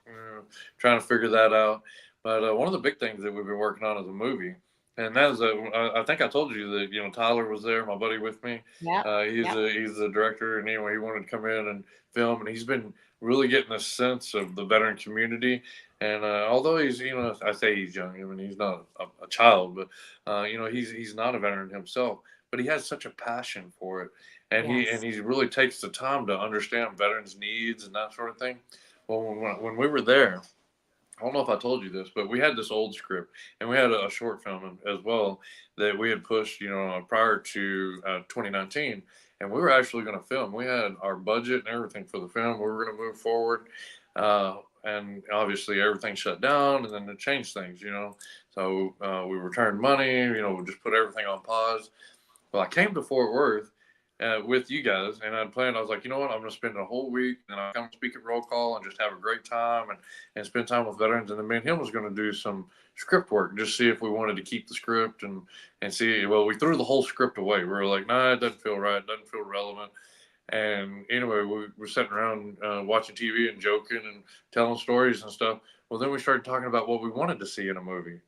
trying to figure that out. But one of the big things that we've been working on is a movie. And that is I think I told you that Tyler was there, my buddy with me. Yeah. He's the director, and he wanted to come in and film, and he's been really getting a sense of the veteran community. And although he's I say he's young, I mean he's not a child, but he's not a veteran himself, but he has such a passion for it, and he really takes the time to understand veterans' needs and that sort of thing. Well, when we were there, I don't know if I told you this, but we had this old script, and we had a short film as well that we had pushed, prior to 2019, and we were actually going to film. We had our budget and everything for the film. We were going to move forward, and obviously everything shut down, and then it changed things, So we returned money, we just put everything on pause. Well, I came to Fort Worth with you guys, and I was like, you know what, I'm going to spend a whole week, and I'll come speak at roll call and just have a great time and spend time with veterans. And then me and him was going to do some script work, just see if we wanted to keep the script and see. Well, we threw the whole script away. We were like, nah, it doesn't feel right, it doesn't feel relevant. And anyway, we were sitting around watching TV and joking and telling stories and stuff. Well, then we started talking about what we wanted to see in a movie.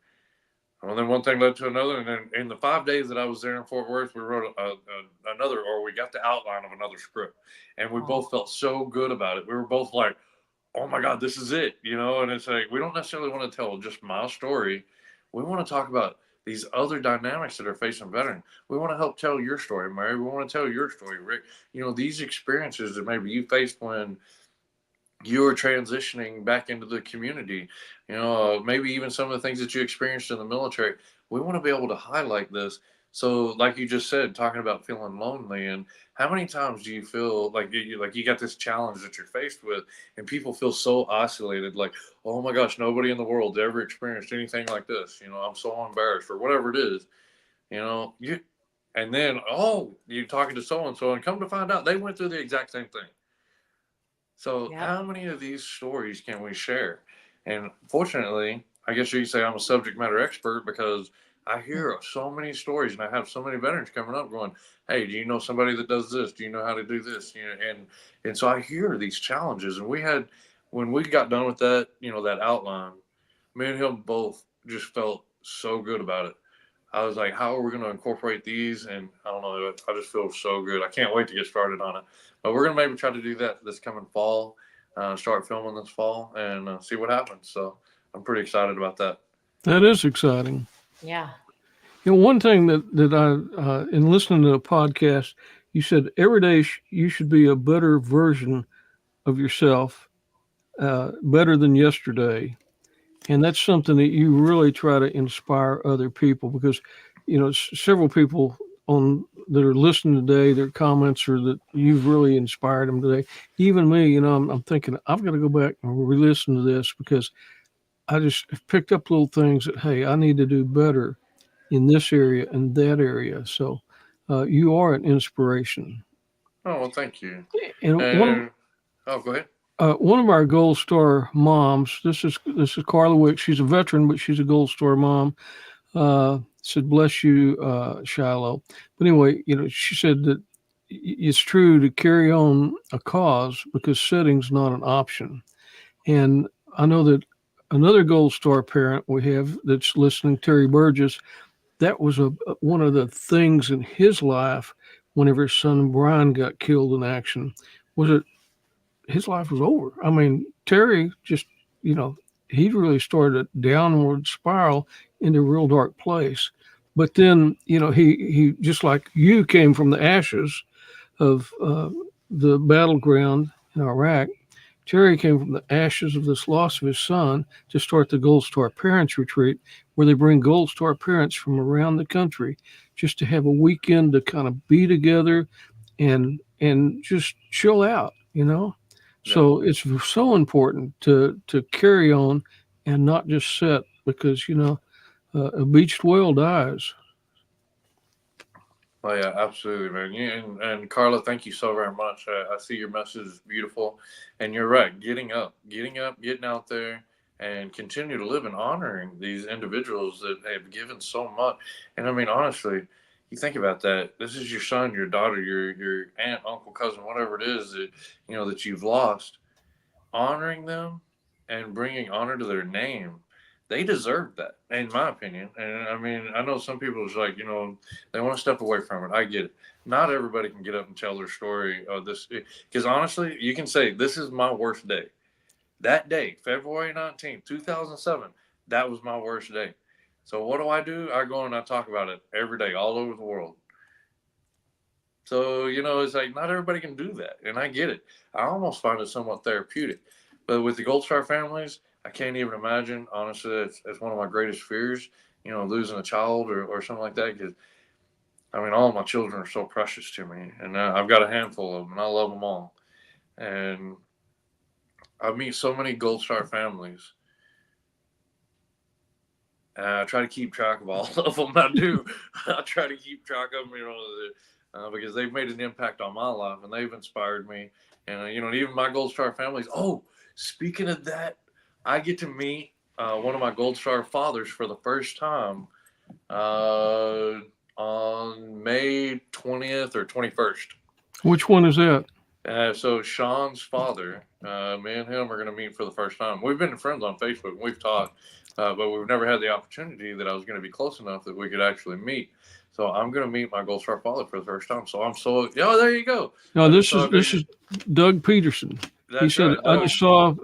Well, then one thing led to another, and then in the 5 days that I was there in Fort Worth, we wrote we got the outline of another script, and we both felt so good about it. We were both like, oh my God, this is it, And it's like, we don't necessarily want to tell just my story. We want to talk about these other dynamics that are facing veterans. We want to help tell your story, Mary. We want to tell your story, Rick. You know, these experiences that maybe you faced when you were transitioning back into the community, you know, maybe even some of the things that you experienced in the military. We want to be able to highlight this. So, like you just said, talking about feeling lonely, and how many times do you feel like you got this challenge that you're faced with, and people feel so isolated, like, oh my gosh, nobody in the world ever experienced anything like this. You know, I'm so embarrassed, or whatever it is. You know, and then you're talking to so and so, and come to find out they went through the exact same thing. So Yep. how many of these stories can we share? And fortunately, I guess you could say I'm a subject matter expert because I hear so many stories, and I have so many veterans coming up going, "Hey, do you know somebody that does this? Do you know how to do this?" You know, and so I hear these challenges. And when we got done with that, you know, that outline, me and him both just felt so good about it. I was like, how are we going to incorporate these? And I don't know, I just feel so good. I can't wait to get started on it. But we're going to maybe try to do that this coming fall, start filming this fall, and see what happens. So I'm pretty excited about that. That is exciting. Yeah. You know, one thing that I, in listening to a podcast, you said every day you should be a better version of yourself, better than yesterday. And that's something that you really try to inspire other people because, you know, several people that are listening today, their comments are that you've really inspired them today. Even me, you know, I'm thinking I've got to go back and re-listen to this because I just picked up little things that, hey, I need to do better in this area and that area. So you are an inspiration. Oh, well, thank you. And And go ahead. one of our Gold Star moms, this is Carla Wick. She's a veteran, but she's a Gold Star mom. Said, "Bless you, Shilo." But anyway, you know, she said that it's true to carry on a cause because setting's not an option. And I know that another Gold Star parent we have that's listening, Terry Burgess, that was one of the things in his life whenever his son Brian got killed in action was that his life was over. I mean, Terry just, you know, he really started a downward spiral into a real dark place. But then, you know, he just like you came from the ashes of the battleground in Iraq. Terry came from the ashes of this loss of his son to start the Gold Star Parents Retreat, where they bring Gold Star parents from around the country just to have a weekend to kind of be together and just chill out, you know. Yeah. So it's so important to carry on and not just sit because, you know, a beached whale dies. Oh yeah, absolutely, man. And Carla, thank you so very much. I see your message is beautiful, and you're right. Getting up, getting out there, and continue to live and honoring these individuals that have given so much. And I mean, honestly, you think about that. This is your son, your daughter, your aunt, uncle, cousin, whatever it is that you know that you've lost. Honoring them and bringing honor to their name, they deserve that, in my opinion. And I mean, I know some people is like, you know, they want to step away from it. I get it. Not everybody can get up and tell their story of this, because honestly, you can say this is my worst day. That day, February 19th, 2007, that was my worst day. So what do? I go and I talk about it every day, all over the world. So, you know, it's like not everybody can do that. And I get it. I almost find it somewhat therapeutic. But with the Gold Star families, I can't even imagine. Honestly, it's one of my greatest fears, you know, losing a child or something like that. Because, I mean, all of my children are so precious to me. And I've got a handful of them, and I love them all. And I meet so many Gold Star families. And I try to keep track of all of them. I do. I try to keep track of them, you know, because they've made an impact on my life and they've inspired me. And, you know, even my Gold Star families. Oh, speaking of that, I get to meet one of my Gold Star fathers for the first time on May 20th or 21st. Which one is that? So Sean's father, me and him are going to meet for the first time. We've been friends on Facebook. We've talked, but we've never had the opportunity that I was going to be close enough that we could actually meet. So I'm going to meet my Gold Star father for the first time. So I'm so, there you go. No, this is Doug Peterson. That's he said, right, I just saw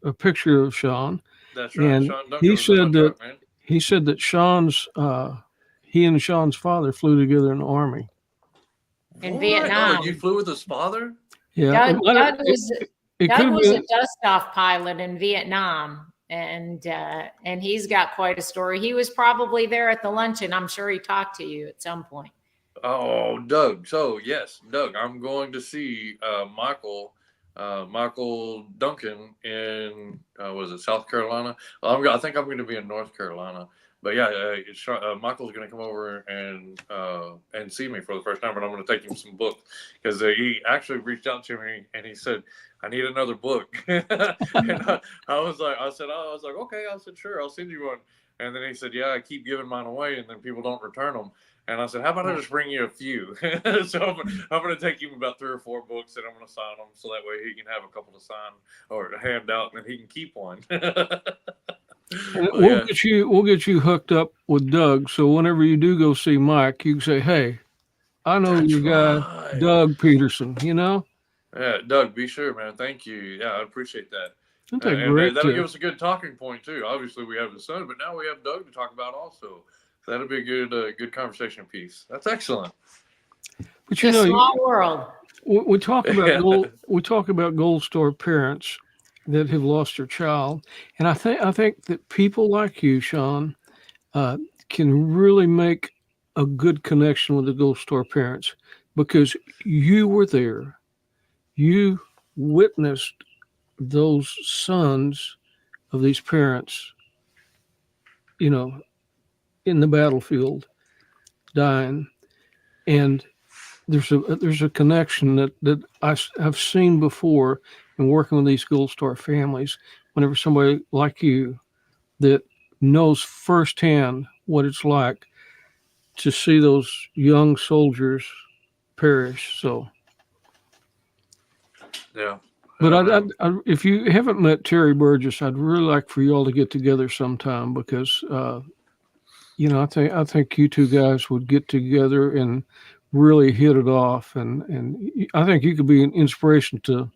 a picture of Sean. That's right. And Sean Duncan he was in my said that truck, man. he said that Sean's he and Sean's father flew together in the Army. In What? Vietnam. Oh, you flew with his father? Yeah, Doug it could Doug have was been. a dust-off pilot in Vietnam, and he's got quite a story. He was probably there at the luncheon. I'm sure he talked to you at some point. Oh, Doug. So yes, Doug, I'm going to see Michael Duncan in was it South Carolina? Well, I think I'm going to be in North Carolina. But yeah, Michael's going to come over and see me for the first time, and I'm going to take him some books because he actually reached out to me and he said, "I need another book." And I was like, okay. I said, sure, I'll send you one. And then he said, yeah, I keep giving mine away, and then people don't return them. And I said, how about I just bring you a few? So I'm going to take him about 3 or 4 books, and I'm going to sign them so that way he can have a couple to sign or hand out, and then he can keep one. And Well, we'll get you hooked up with Doug. So whenever you do go see Mike, you can say, "Hey, I know that's your guy, right. Doug Peterson." You know, Yeah, Doug, be sure, man. Thank you. Yeah, I appreciate that. isn't that And great? that'll give us a good talking point too. Obviously, we have the son, but now we have Doug to talk about also. So that'll be a good conversation piece. That's excellent. But It's a small world. we talk about Yeah. we talk about gold star parents that have lost their child, and I think that people like you, Sean, can really make a good connection with the gold star parents because you were there, you witnessed those sons of these parents, you know, in the battlefield dying, and there's a connection that have seen before in working with these gold star families. Whenever somebody like you that knows firsthand what it's like to see those young soldiers perish. So, Yeah. but if you haven't met Terry Burgess, I'd really like for you all to get together sometime because I think you two guys would get together and really hit it off, and I think you could be an inspiration to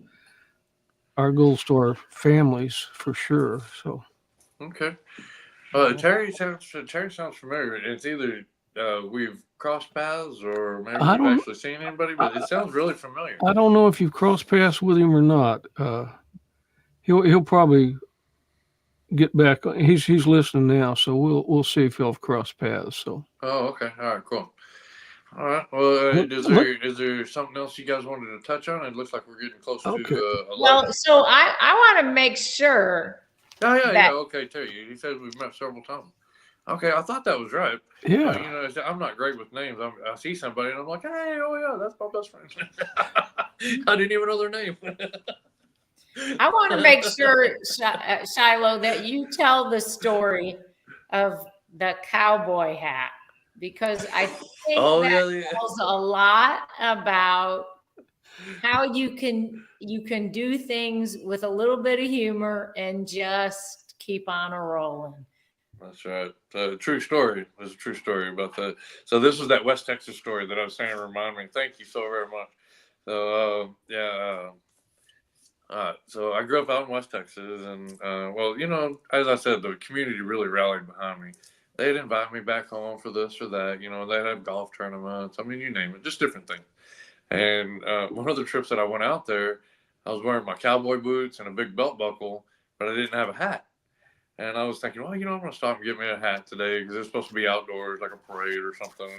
our Gold Star families for sure. So Okay. Terry sounds familiar. It's either we've crossed paths or maybe I we've don't actually seen anybody, but it sounds really familiar. I don't know if you've crossed paths with him or not. He'll probably get back. He's listening now, so we'll see if he'll cross paths. So. Oh, okay. All right, cool. All right. Well, is there something else you guys wanted to touch on? It looks like we're getting close Okay. to 11. Well, so I want to make sure. Yeah. Okay, Terry. He says we've met several times. Okay, I thought that was right. Yeah. I'm not great with names. I see somebody and I'm like, hey, oh yeah, that's my best friend. I didn't even know their name. I want to make sure, Shilo, that you tell the story of the cowboy hat because I think tells a lot about how you can do things with a little bit of humor and just keep on a rolling. That's right. True story. There's a true story about that. So this was that West Texas story that I was saying. Remind me. Thank you so very much. So so I grew up out in West Texas, and as I said, the community really rallied behind me. They'd invite me back home for this or that. They'd have golf tournaments. I mean, you name it, just different things. And one of the trips that I went out there, I was wearing my cowboy boots and a big belt buckle, but I didn't have a hat. And I was thinking, well, I'm going to stop and get me a hat today because it's supposed to be outdoors, like a parade or something.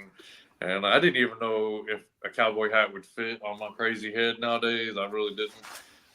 And I didn't even know if a cowboy hat would fit on my crazy head nowadays. I really didn't.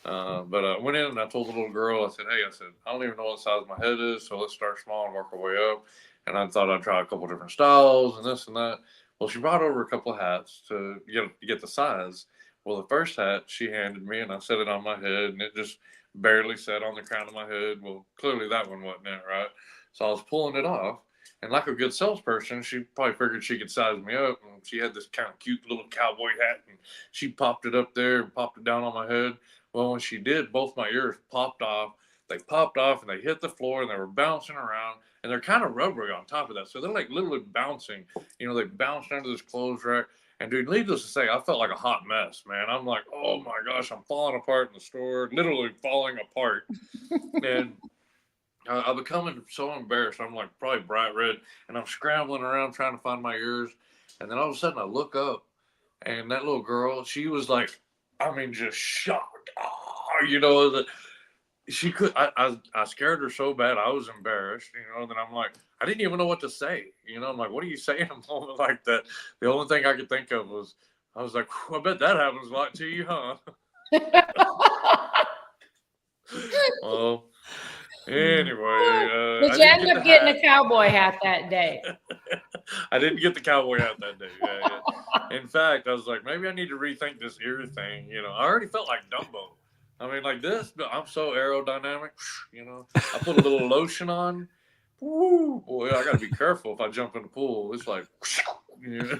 But I went in and I told the little girl, I said, I don't even know what size my head is, so let's start small and work our way up. And I thought I'd try a couple different styles and this and that. Well, she brought over a couple of hats to get the size. Well, the first hat she handed me, and I set it on my head, and it just barely sat on the crown of my head. Well, clearly that one wasn't it, right? So I was pulling it off, and like a good salesperson, she probably figured she could size me up. And she had this kind of cute little cowboy hat, and she popped it up there and popped it down on my head. Well, when she did, both my ears popped off. They popped off, and they hit the floor, and they were bouncing around. And they're kind of rubbery on top of that. So they're like literally bouncing. They bounced under this clothes rack. And dude, needless to say, I felt like a hot mess, man. I'm like, oh my gosh, I'm falling apart in the store, literally falling apart. And I'm becoming so embarrassed. I'm like probably bright red, and I'm scrambling around trying to find my ears. And then all of a sudden, I look up, and that little girl, she was like, I mean, just shocked. Oh, you know, she could. I scared her so bad. I was embarrassed. You know, that I'm like, I didn't even know what to say. You know, I'm like, what are you saying in a moment like that? The only thing I could think of was, I was like, I bet that happens a lot to you, huh? Well, anyway, Did I you didn't end get the up getting hat. a cowboy hat that day? I didn't get the cowboy hat that day. Yeah, yeah. In fact, I was like, maybe I need to rethink this ear thing. You know, I already felt like Dumbo. I mean, like this, but I'm so aerodynamic. You know, I put a little lotion on. Woo, boy, I got to be careful if I jump in the pool. It's like, you know.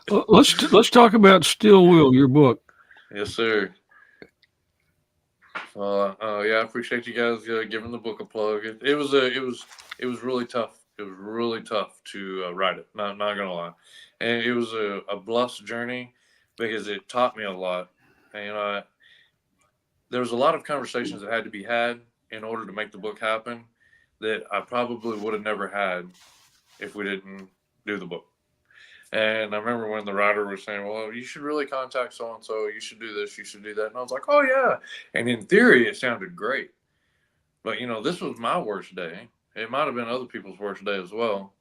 Well, let's talk about Still Will, your book. Yes, sir. Yeah, I appreciate you guys giving the book a plug. It was really tough. It was really tough to write it. Not gonna lie, and it was a blessed journey because it taught me a lot. And there was a lot of conversations that had to be had in order to make the book happen that I probably would have never had if we didn't do the book. And I remember when the writer was saying, well, you should really contact so and so. You should do this. You should do that. And I was like, oh, yeah. And in theory, it sounded great. But, you know, this was my worst day. It might have been other people's worst day as well.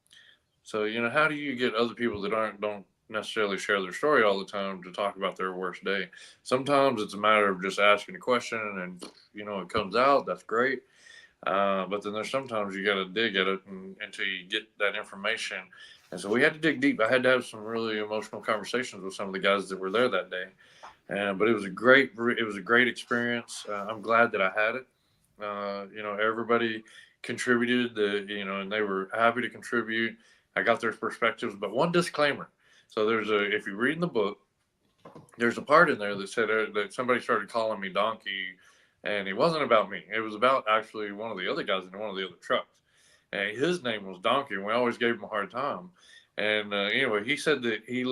So, you know, how do you get other people that don't necessarily share their story all the time to talk about their worst day? Sometimes it's a matter of just asking a question and, you know, it comes out. That's great. But then there's sometimes you got to dig at it until you get that information. And so we had to dig deep. I had to have some really emotional conversations with some of the guys that were there that day. But it was a great experience. I'm glad that I had it. You know, everybody contributed, and they were happy to contribute. I got their perspectives, but one disclaimer. So if you read in the book, there's a part in there that said that somebody started calling me donkey, and it wasn't about me. It was about actually one of the other guys in one of the other trucks. And his name was Donkey, and we always gave him a hard time. And anyway, he said that he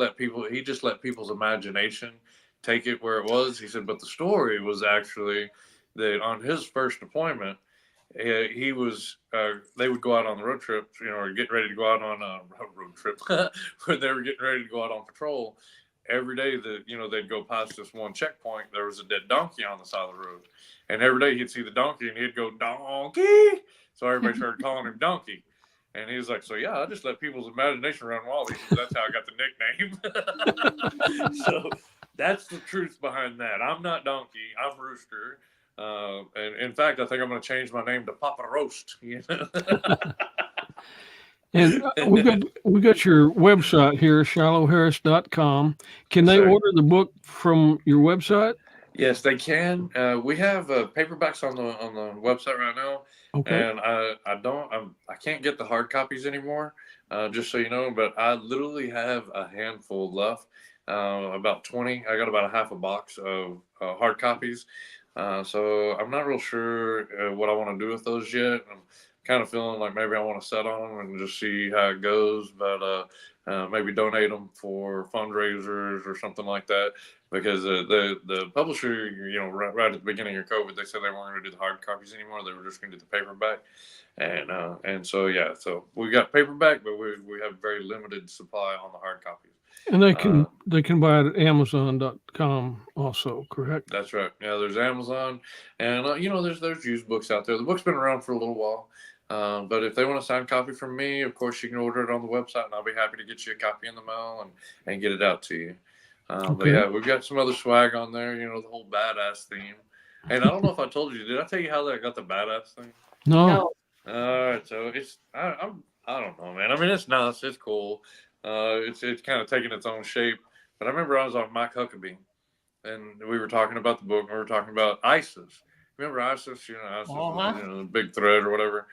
just let people's imagination take it where it was. He said, but the story was actually that on his first deployment, he was they would go out on the road trip, you know, or get ready to go out on a road trip when they were getting ready to go out on patrol. Every day that, you know, they'd go past this one checkpoint, there was a dead donkey on the side of the road, and every day he'd see the donkey and he'd go donkey. So everybody started calling him Donkey. And he was like, so yeah, I just let people's imagination run wild. He said, that's how I got the nickname. So that's the truth behind that. I'm not Donkey. I'm Rooster. And in fact, I think I'm going to change my name to Papa Roast. You know? And we got your website here, shiloharris.com. Can they order the book from your website? Yes, they can. We have paperbacks on the website right now. Okay. And I can't get the hard copies anymore. Just so you know, but I literally have a handful left. About 20. I got about a half a box of hard copies. So I'm not real sure what I want to do with those yet. I'm kind of feeling like maybe I want to set on them and just see how it goes, but maybe donate them for fundraisers or something like that. Because the publisher, you know, right at the beginning of COVID, they said they weren't going to do the hard copies anymore. They were just going to do the paperback, and so yeah, so we got paperback, but we have very limited supply on the hard copies. And they can buy it at Amazon.com also, correct? That's right. Yeah, there's Amazon, and you know, there's used books out there. The book's been around for a little while, but if they want a signed copy from me, of course you can order it on the website, and I'll be happy to get you a copy in the mail and get it out to you. But yeah, we've got some other swag on there. You know, the whole badass theme. And I don't know if I told you. Did I tell you how I got the badass thing? No. All right, so I don't know, man. I mean, it's nice. It's cool. It's kind of taking its own shape. But I remember I was on Mike Huckabee, and we were talking about the book. And we were talking about ISIS. Remember ISIS? You know, ISIS was, you know, the big threat or whatever.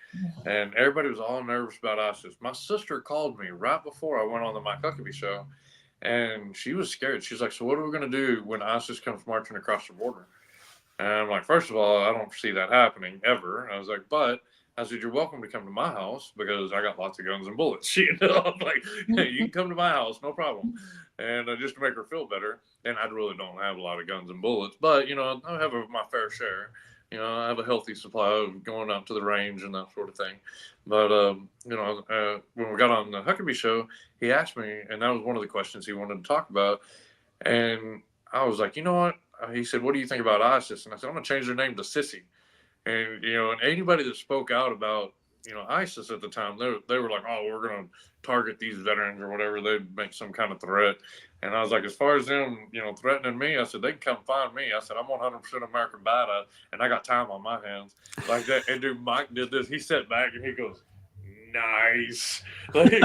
And everybody was all nervous about ISIS. My sister called me right before I went on the Mike Huckabee show. And she was scared. She's like, so what are we going to do when ISIS comes marching across the border? And I'm like, first of all, I don't see that happening ever. I was like, but I said, you're welcome to come to my house because I got lots of guns and bullets. You know, I'm like, hey, you can come to my house, no problem. And just to make her feel better. And I really don't have a lot of guns and bullets, but, you know, I have my fair share. You know, I have a healthy supply of going out to the range and that sort of thing. But when we got on the Huckabee show, he asked me, and that was one of the questions he wanted to talk about. And I was like, you know what? He said, "What do you think about ISIS?" And I said, "I'm gonna change their name to Sissy." And and anybody that spoke out about ISIS at the time, they were like, "Oh, we're gonna target these veterans or whatever." They'd make some kind of threat. And I was like, as far as them, threatening me, I said, they can come find me. I said, I'm 100% American Badass, and I got time on my hands. Like that. And dude, Mike did this. He sat back and he goes, nice. Like,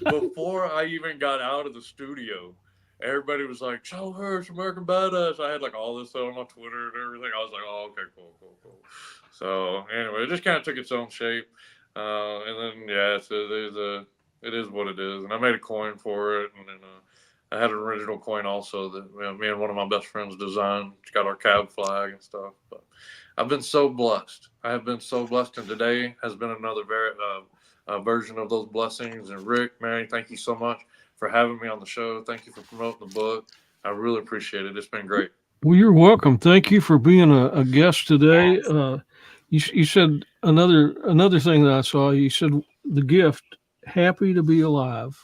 before I even got out of the studio, everybody was like, Shilo Harris, American Badass. I had like all this on my Twitter and everything. I was like, oh, okay, cool. So anyway, it just kind of took its own shape. And then, yeah, it is what it is. And I made a coin for it. And then I had an original coin also that me and one of my best friends designed. It's got our cab flag and stuff. But I've been so blessed. I have been so blessed. And today has been another version of those blessings. And Rick, Mary, thank you so much for having me on the show. Thank you for promoting the book. I really appreciate it. It's been great. Well, you're welcome. Thank you for being a guest today. Yes. You said another thing that I saw. You said the gift, happy to be alive.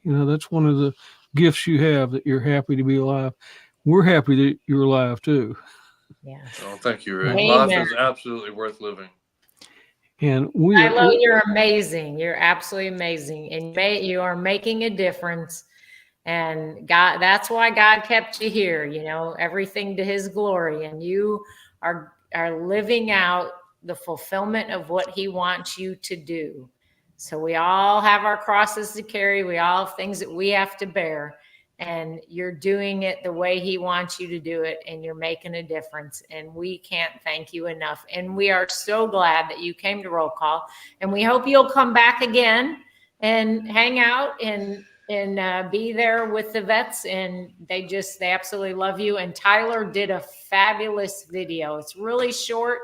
That's one of the gifts you have, that you're happy to be alive. We're happy that you're alive too. Yes. Oh, thank you, Rick. Amen. Life is absolutely worth living. And Shilo, you're amazing. You're absolutely amazing, and you are making a difference. And God, that's why God kept you here. Everything to His glory, and you are living out the fulfillment of what He wants you to do. So we all have our crosses to carry. We all have things that we have to bear. And you're doing it the way He wants you to do it. And you're making a difference. And we can't thank you enough. And we are so glad that you came to Roll Call. And we hope you'll come back again and hang out and be there with the vets. And they absolutely love you. And Tyler did a fabulous video. It's really short,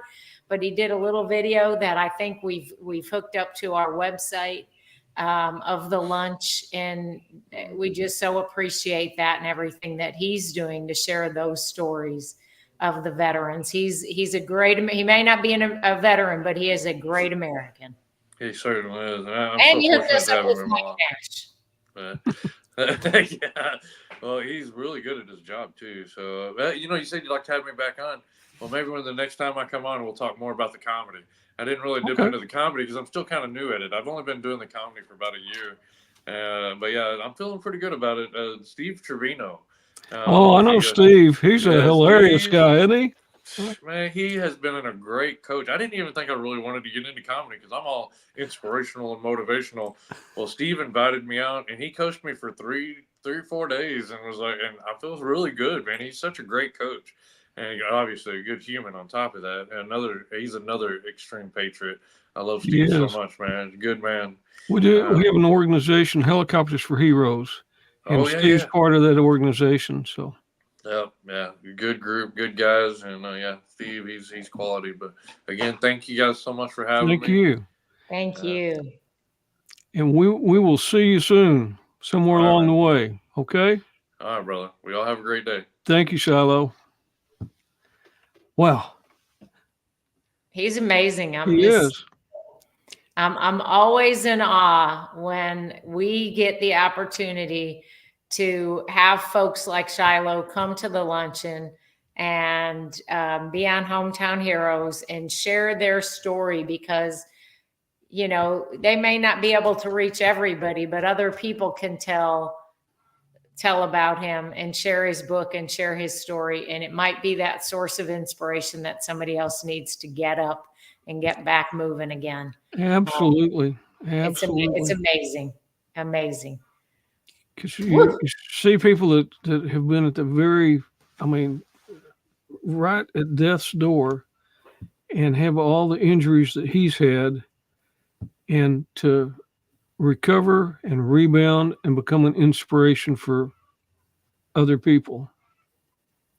but he did a little video that I think we've hooked up to our website of the lunch, and we just so appreciate that and everything that he's doing to share those stories of the veterans. He's a great. He may not be a veteran, but he is a great American. He certainly is. And you hooked us up with Mike Nash. Yeah. Well, he's really good at his job too. So you said you'd like to have me back on. Well, maybe when the next time I come on, we'll talk more about the comedy. I didn't really dip into the comedy because I'm still kind of new at it. I've only been doing the comedy for about a year. But yeah, I'm feeling pretty good about it. Steve Trevino. I know Steve. He's a hilarious guy, isn't he? Man, he has been a great coach. I didn't even think I really wanted to get into comedy because I'm all inspirational and motivational. Well, Steve invited me out and he coached me for three or 4 days and was like, and I feel really good, man. He's such a great coach. And obviously a good human on top of that. He's another extreme patriot. I love Steve so much, man. Good man. We have an organization, Helicopters for Heroes, and Steve's part of that organization. So. Yeah, good group, good guys, and Steve, he's quality. But again, thank you guys so much for having me. Thank you. And we will see you soon, somewhere along the way. Okay. All right, brother. We all have a great day. Thank you, Shilo. Wow. He's amazing. He is. I'm always in awe when we get the opportunity to have folks like Shilo come to the luncheon and be on Hometown Heroes and share their story, because they may not be able to reach everybody, but other people can tell about him and share his book and share his story. And it might be that source of inspiration that somebody else needs to get up and get back moving again. Absolutely. It's amazing. Because you see people that have been at the right at death's door and have all the injuries that he's had, and to recover and rebound and become an inspiration for other people.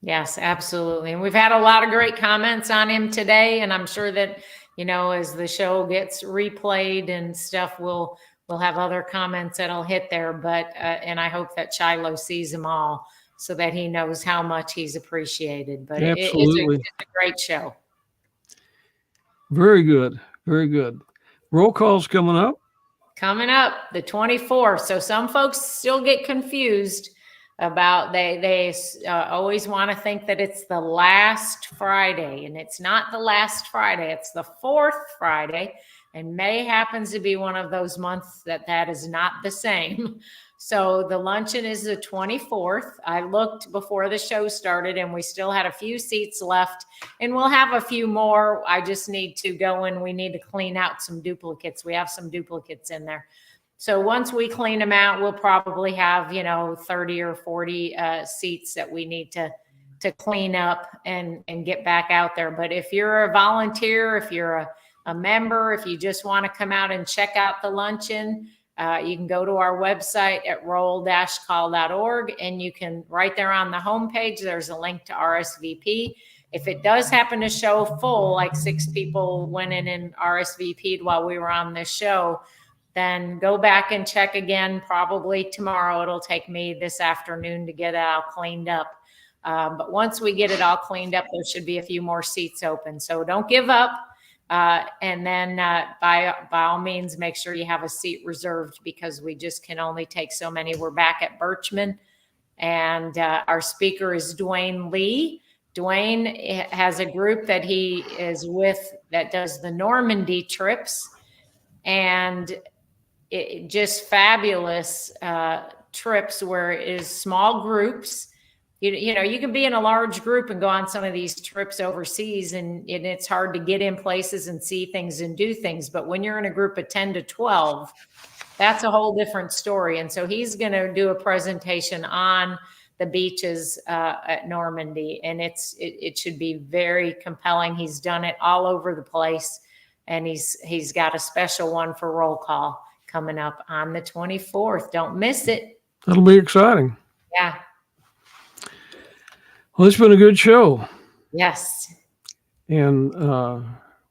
Yes, absolutely. And we've had a lot of great comments on him today. And I'm sure that, as the show gets replayed and stuff, we'll have other comments that'll hit there. But, and I hope that Shilo sees them all so that he knows how much he's appreciated. But it's a great show. Very good. Very good. Roll call's coming up. Coming up the 24th. So some folks still get confused about they always want to think that it's the last Friday, and it's not the last Friday. It's the fourth Friday, and May happens to be one of those months that is not the same. So the luncheon is the 24th. I looked before the show started, and we still had a few seats left, and we'll have a few more. I just need to go in. We need to clean out some duplicates. We have some duplicates in there. So once we clean them out, we'll probably have, 30 or 40 seats that we need to clean up and get back out there. But if you're a volunteer, if you're a member, if you just want to come out and check out the luncheon, you can go to our website at roll-call.org, and you can, right there on the homepage, there's a link to RSVP. If it does happen to show full, like 6 people went in and RSVP'd while we were on this show, then go back and check again. Probably tomorrow. It'll take me this afternoon to get it all cleaned up. But once we get it all cleaned up, there should be a few more seats open. So don't give up. And then by all means, make sure you have a seat reserved, because we just can only take so many. We're back at Birchman, and our speaker is Dwayne Lee. Dwayne has a group that he is with that does the Normandy trips, and just fabulous trips where it is small groups. You can be in a large group and go on some of these trips overseas, and it's hard to get in places and see things and do things. But when you're in a group of 10 to 12, that's a whole different story. And so he's going to do a presentation on the beaches at Normandy, and it should be very compelling. He's done it all over the place, and he's got a special one for roll call coming up on the 24th. Don't miss it. That'll be exciting. Yeah. Well, it's been a good show. Yes. And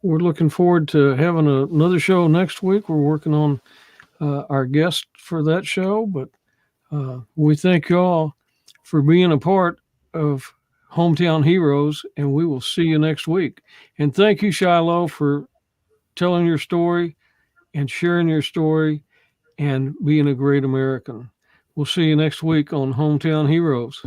we're looking forward to having another show next week. We're working on our guest for that show, but we thank you all for being a part of Hometown Heroes, and we will see you next week. And thank you, Shilo, for telling your story and sharing your story and being a great American. We'll see you next week on Hometown Heroes.